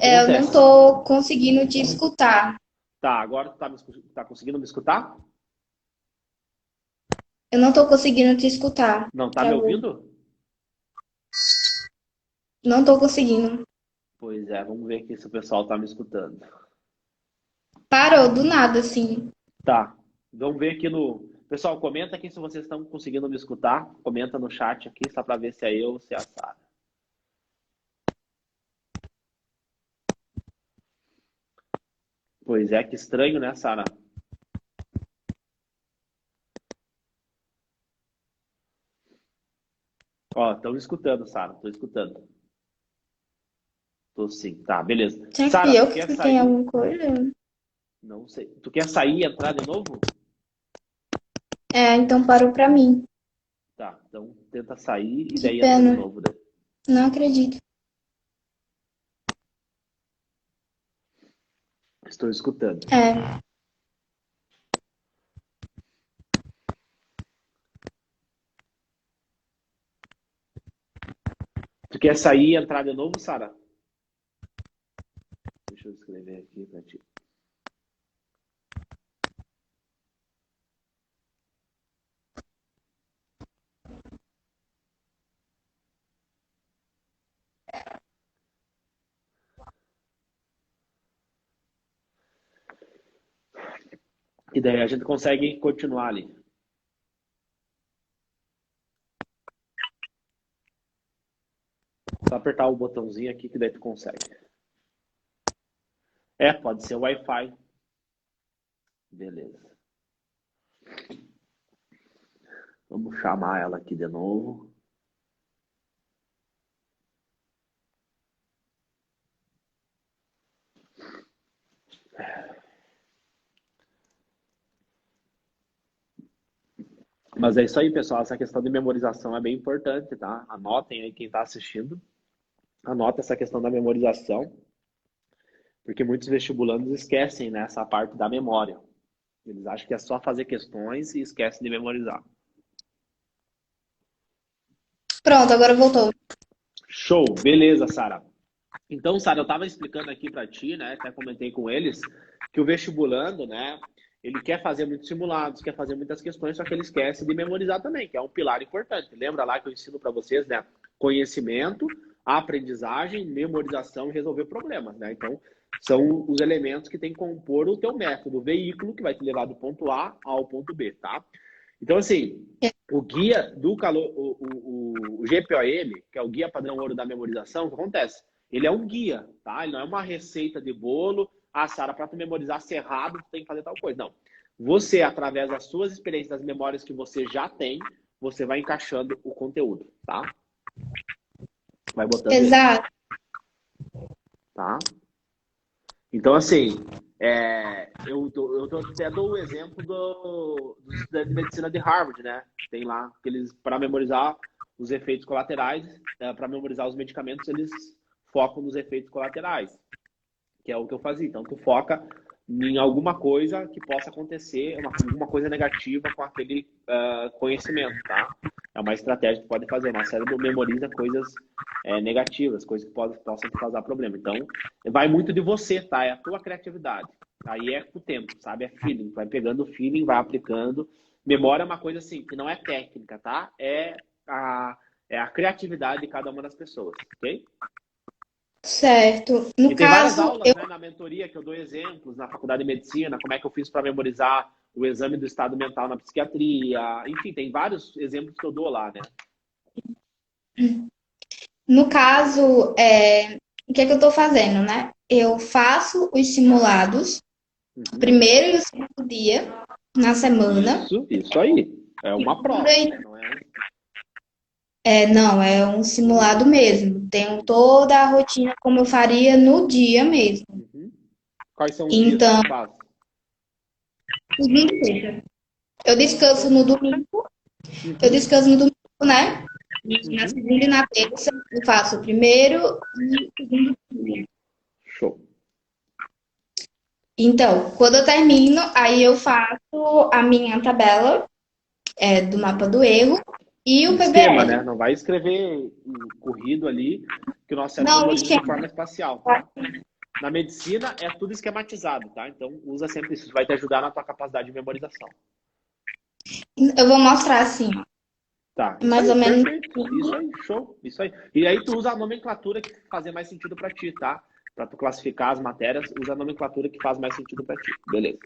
Eu não tô conseguindo te escutar. Tá, agora tu tá conseguindo me escutar? Eu não tô conseguindo te escutar. Não tá me ouvindo? Não tô conseguindo. Pois é, vamos ver aqui se o pessoal tá me escutando. Parou do nada, assim. Tá, vamos ver aqui no... Pessoal, comenta aqui se vocês estão conseguindo me escutar. Comenta no chat aqui, só para ver se é eu ou se é a Sara. Pois é, que estranho, né, Sara? Ó, estão escutando, Sara. Tô escutando. Tô sim. Tá, beleza. Será Sara, que eu tu quer que sair? tenho alguma coisa? Não sei. Tu quer sair e entrar de novo? Então parou pra mim. Tá, então tenta sair e Que daí entra de pena. novo. Daí. Não acredito. Estou escutando. Tu quer sair e entrar de novo, Sara? Deixa eu escrever aqui pra ti. E daí a gente consegue continuar ali. Só apertar o botãozinho aqui que daí tu consegue. Pode ser o Wi-Fi. Beleza. Vamos chamar ela aqui de novo. Mas é isso aí, pessoal. Essa questão de memorização é bem importante, tá? Anotem aí quem está assistindo. Anota essa questão da memorização. Porque muitos vestibulandos esquecem, né, essa parte da memória. Eles acham que é só fazer questões e esquecem de memorizar. Pronto, agora voltou. Show, beleza, Sara. Então, Sara, eu estava explicando aqui para ti, né, até comentei com eles, que o vestibulando, né, ele quer fazer muitos simulados, quer fazer muitas questões, só que ele esquece de memorizar também, que é um pilar importante. Lembra lá que eu ensino para vocês, né, conhecimento, aprendizagem, memorização e resolver problemas, né? Então, são os elementos que tem que compor o teu método, o veículo que vai te levar do ponto A ao ponto B, tá? Então, assim, o guia do calor, o GPOM, que é o Guia Padrão Ouro da Memorização, o que acontece? Ele é um guia, tá? Ele não é uma receita de bolo. Ah, Sara, para tu memorizar cerrado, tu tem que fazer tal coisa. Não. Você, através das suas experiências, das memórias que você já tem, você vai encaixando o conteúdo, tá? Vai botando ele, Exato. tá? Então, assim, eu até dou o exemplo do estudante de medicina de Harvard, né? Tem lá, que eles, para memorizar os efeitos colaterais, para memorizar os medicamentos, eles focam nos efeitos colaterais, que é o que eu fazia. Então, tu foca em alguma coisa que possa acontecer, alguma coisa negativa com aquele conhecimento, tá? É uma estratégia que tu pode fazer. Nosso cérebro memoriza coisas negativas, coisas que possam te causar problema. Então, vai muito de você, tá? É a tua criatividade. Aí é com o tempo, sabe? É feeling. Vai pegando o feeling, vai aplicando. Memória é uma coisa assim, que não é técnica, tá? É a criatividade de cada uma das pessoas, ok? Certo. No E tem várias caso, aulas, né, na mentoria que eu dou exemplos, na faculdade de medicina, como é que eu fiz para memorizar o exame do estado mental na psiquiatria. Enfim, tem vários exemplos que eu dou lá, né? no caso, o que é que eu estou fazendo, né? Eu faço os simulados, o primeiro e o segundo dia na semana. Isso aí. É uma prova, né? Não é... Não, é um simulado mesmo. Tenho toda a rotina como eu faria no dia mesmo. Uhum. Quais são os dias Então, que tu faz? segunda e sexta. Eu descanso no domingo. Eu descanso no domingo, né? Na segunda e na terça eu faço o primeiro e o segundo dia. Show. Então, quando eu termino, aí eu faço a minha tabela do mapa do erro e o Esquema, PBL. né? Não vai escrever corrido ali, que o nosso cérebro Não, memoriza de esquema. forma espacial, tá? Na medicina é tudo esquematizado, tá? Então usa sempre isso, vai te ajudar na tua capacidade de memorização. Eu vou mostrar assim, ó. Tá, Mais isso ou aí, menos. perfeito. Isso aí, show. Isso aí. E aí tu usa a nomenclatura que fazer mais sentido para ti, tá? Para tu classificar as matérias, usa a nomenclatura que faz mais sentido para ti. Beleza.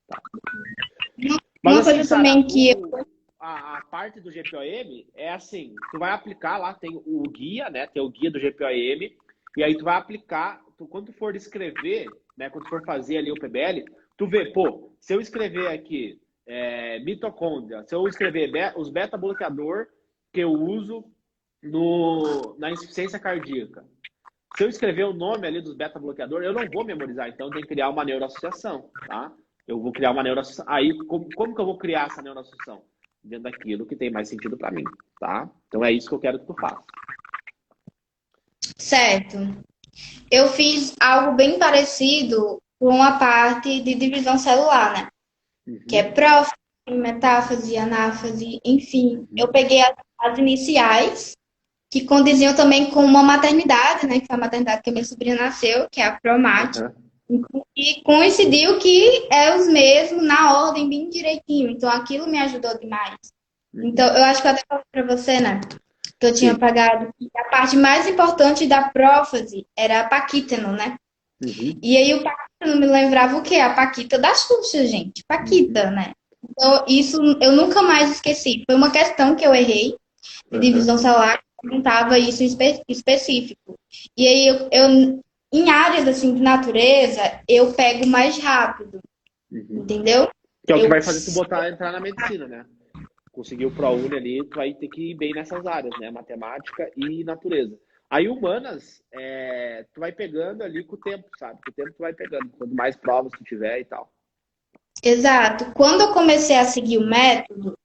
Tá. Mas Uma assim, coisa Sara, também que a parte do GPOM é assim, tu vai aplicar lá, tem o guia, né? Tem o guia do GPOM, e aí tu vai aplicar, quando tu for escrever, né? Quando tu for fazer ali o PBL, tu vê, pô, se eu escrever aqui mitocôndria, se eu escrever os beta-bloqueador que eu uso na insuficiência cardíaca, se eu escrever o nome ali dos beta-bloqueador, eu não vou memorizar, então eu tenho que criar uma neuroassociação, tá? Eu vou criar uma neuroassociação. Aí, como que eu vou criar essa neuroassociação? Dentro daquilo que tem mais sentido para mim, tá? Então é isso que eu quero que tu faça. certo. Eu fiz algo bem parecido com a parte de divisão celular, né? Que é prófase, metáfase, anáfase, enfim. Eu peguei as iniciais, que condiziam também com uma maternidade, né? Que foi a maternidade que a minha sobrinha nasceu, que é a Promate. E coincidiu que é os mesmos na ordem bem direitinho. Então aquilo me ajudou demais. Então eu acho que eu até falei pra você, né? Que eu tinha Sim. pagado. A parte mais importante da prófase era a paquítano, né? E aí o paquítano me lembrava o quê? A Paquita da Xuxa, gente. Paquita, né? Então isso eu nunca mais esqueci. Foi uma questão que eu errei de divisão celular, que perguntava isso em específico. E aí eu em áreas assim de natureza, eu pego mais rápido. Entendeu? Que é o que vai fazer tu entrar na medicina, né? Conseguir o ProUni ali, tu vai ter que ir bem nessas áreas, né? Matemática e natureza. Aí humanas, tu vai pegando ali com o tempo, sabe? Com o tempo tu vai pegando, quanto mais provas tu tiver e tal. Exato. Quando eu comecei a seguir o método,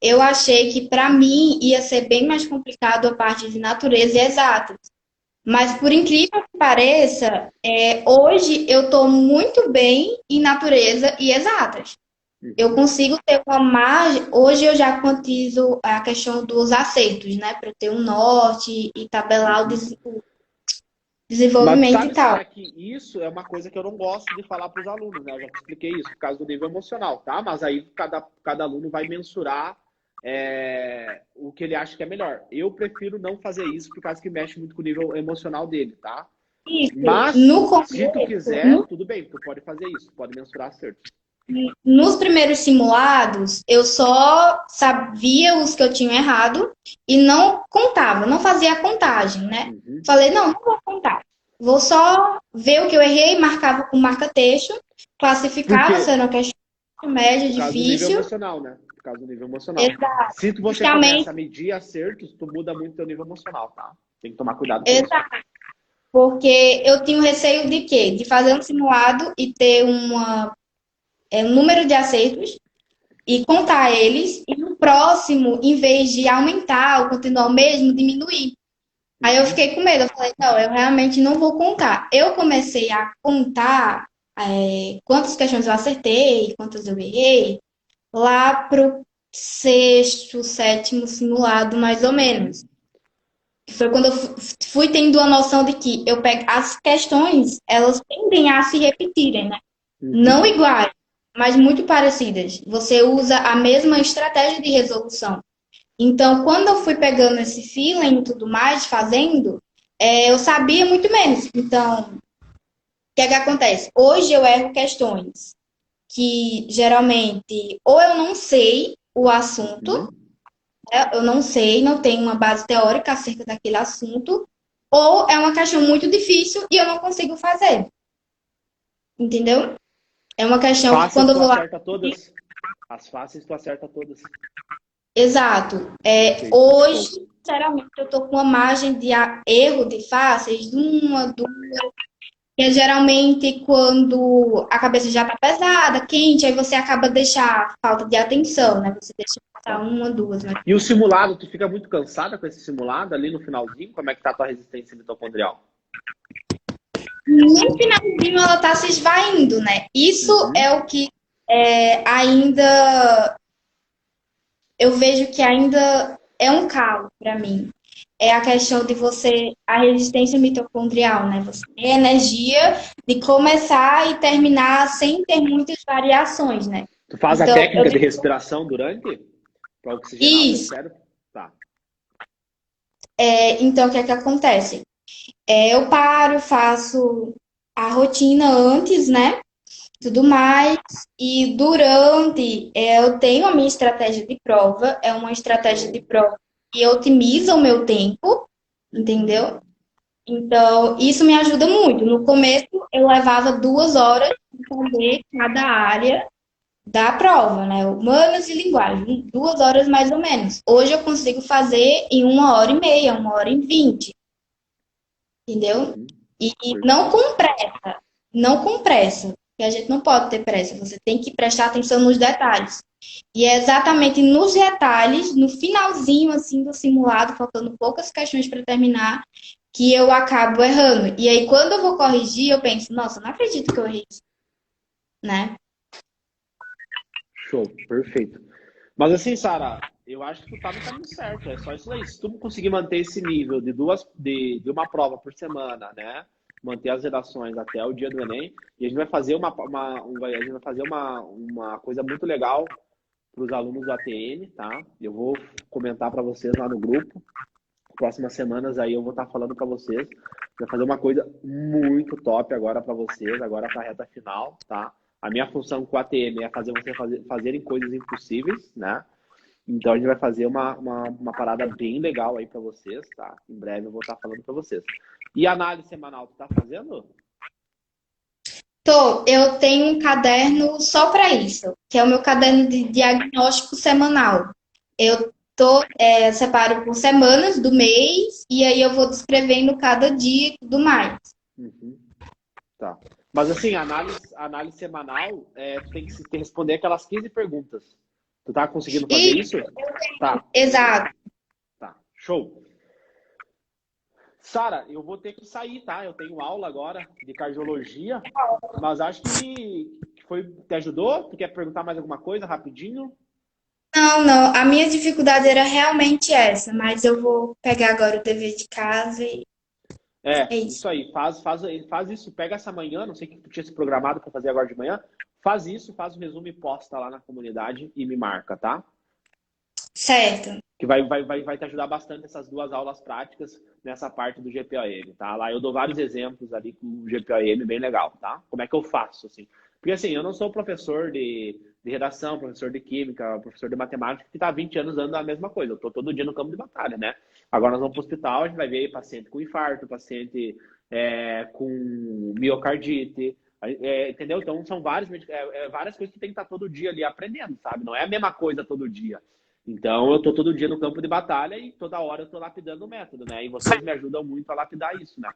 eu achei que para mim ia ser bem mais complicado a parte de natureza e exatas. Mas por incrível que pareça, hoje eu estou muito bem em natureza e exatas. Eu consigo ter uma margem. Hoje eu já quantizo a questão dos acertos, né? Para eu ter um norte e tabelar o Mas tu desenvolvimento e sabe, tal. Sara, que isso é uma coisa que eu não gosto de falar para os alunos, né? Eu já te expliquei isso, por causa do nível emocional, tá? Mas aí cada aluno vai mensurar o que ele acha que é melhor. Eu prefiro não fazer isso por causa que mexe muito com o nível emocional dele, tá? Isso. Mas, No se tu começo, quiser, tudo bem, tu pode fazer isso, tu pode mensurar acertos. nos primeiros simulados, eu só sabia os que eu tinha errado e não contava, não fazia a contagem, né? Uhum. Falei, não vou contar. Vou só ver o que eu errei, marcava com marca-texto, classificava se Porque, era uma questão média, por causa do nível difícil. emocional, né? Por causa do nível emocional. Exato. Se você Justamente, começa a medir acertos, tu muda muito teu nível emocional, tá? Tem que tomar cuidado com isso. exato. Porque eu tinha o receio de quê? De fazer um simulado e ter um número de acertos e contar eles, e no próximo, em vez de aumentar ou continuar o mesmo, diminuir. Aí eu fiquei com medo, eu falei, não, eu realmente não vou contar. Eu comecei a contar quantas questões eu acertei, quantas eu errei, lá pro sexto, sétimo simulado, mais ou menos. Foi quando eu fui tendo a noção de que eu pego as questões, elas tendem a se repetirem, né? Não Uhum. iguais, mas muito parecidas. Você usa a mesma estratégia de resolução. Então, quando eu fui pegando esse feeling e tudo mais, fazendo, eu sabia muito menos. Então, o que é que acontece? Hoje eu erro questões que geralmente ou eu não sei o assunto, Uhum. né? Eu não sei, não tenho uma base teórica acerca daquele assunto, ou é uma questão muito difícil e eu não consigo fazer. Entendeu? É uma As questão que fáceis quando eu tu vou lá. acerta todas. As fáceis tu acerta todas. Exato. Perfeito. Hoje, Show. sinceramente, eu tô com uma margem de erro de fáceis de uma, duas, que é geralmente quando a cabeça já tá pesada, quente, aí você acaba deixar falta de atenção, né? Você deixa passar Tá. uma, duas, mas E o simulado, tu fica muito cansada com esse simulado ali no finalzinho? Como é que tá a tua resistência mitocondrial? no finalzinho ela tá se esvaindo, né? Isso Uhum. é o que ainda eu vejo que ainda é um calo para mim. É a questão de a resistência mitocondrial, né? Você ter energia de começar e terminar sem ter muitas variações, né? Tu faz a Então, técnica de respiração durante? Para oxigenar o teu isso. cérebro? Tá. Então, o que é que acontece? Eu paro, faço a rotina antes, né? Tudo mais. E durante, eu tenho a minha estratégia de prova, é uma estratégia de Show. prova que otimiza o meu tempo, Uhum. entendeu? Então, isso me ajuda muito. No começo, eu levava 2 horas para fazer cada área da prova, né? Humanas e linguagem, 2 horas mais ou menos. Hoje eu consigo fazer em 1 hora e meia, 1 hora e 20, entendeu? Uhum. E não Perfeito. com pressa, não com pressa, porque a gente não pode ter pressa, você tem que prestar atenção nos detalhes. E é exatamente nos detalhes, no finalzinho assim do simulado, faltando poucas questões para terminar, que eu acabo errando. E aí, quando eu vou corrigir, eu penso, nossa, não acredito que eu errei isso, né? Show. Perfeito. Mas assim, Sara, eu acho que tu tá no caminho certo. É só isso aí. Se tu conseguir manter esse nível de uma prova por semana, né? Manter as redações até o dia do Enem, e a gente vai fazer a gente vai fazer uma coisa muito legal para os alunos do ATN, tá? Eu vou comentar para vocês lá no grupo. Próximas semanas aí eu vou estar falando para vocês. Vai fazer uma coisa muito top agora para vocês, agora para a reta final, tá? A minha função com o ATM é fazer vocês fazerem coisas impossíveis, né? Então a gente vai fazer uma parada bem legal aí para vocês, tá? Em breve eu vou estar falando para vocês. E análise semanal, tu tá fazendo? Eu tenho um caderno só para isso, que é o meu caderno de diagnóstico semanal. Separo por semanas do mês e aí eu vou descrevendo cada dia e tudo mais. Uhum, tá. Mas assim, análise semanal, tu tem que responder aquelas 15 perguntas. Tu tá conseguindo fazer E, isso? Tá, exato. tá. Show. Sara, eu vou ter que sair, tá? Eu tenho aula agora de cardiologia, mas acho que te ajudou? Tu quer perguntar mais alguma coisa rapidinho? Não, não. A minha dificuldade era realmente essa, mas eu vou pegar agora o dever de casa e é isso. Isso aí. Faz isso. Pega essa manhã, não sei o que tu tinha se programado para fazer agora de manhã. Faz isso, faz o resumo e posta lá na comunidade e me marca, tá? Certo. Que vai te ajudar bastante essas duas aulas práticas nessa parte do GPOM, tá? Lá eu dou vários exemplos ali com o GPOM, bem legal, tá? Como é que eu faço, assim? Porque, assim, eu não sou professor de redação, professor de química, professor de matemática, que está há 20 anos dando a mesma coisa. Eu estou todo dia no campo de batalha, né? Agora nós vamos para o hospital, a gente vai ver paciente com infarto, paciente com miocardite, entendeu? Então, são várias coisas que tem que estar todo dia ali aprendendo, sabe? Não é a mesma coisa todo dia. Então, eu estou todo dia no campo de batalha e toda hora eu estou lapidando o método, né? E vocês me ajudam muito a lapidar isso, né?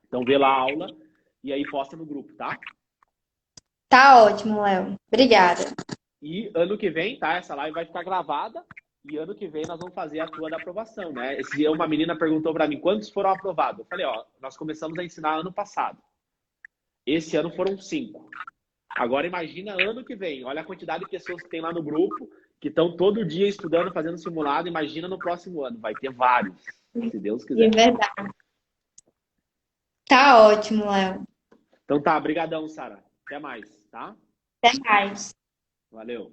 Então, vê lá a aula e aí posta no grupo, tá? Tá ótimo, Léo. Obrigada. E ano que vem, tá? Essa live vai ficar gravada e ano que vem nós vamos fazer a tua da aprovação, né? Esse dia uma menina perguntou para mim quantos foram aprovados. Eu falei, ó, nós começamos a ensinar ano passado. Esse ano foram 5. Agora imagina ano que vem. Olha a quantidade de pessoas que tem lá no grupo, que estão todo dia estudando, fazendo simulado. Imagina no próximo ano. Vai ter vários, se Deus De quiser. verdade. Tá ótimo, Léo. Então tá, brigadão, Sara. Até mais, tá? Até mais. Valeu.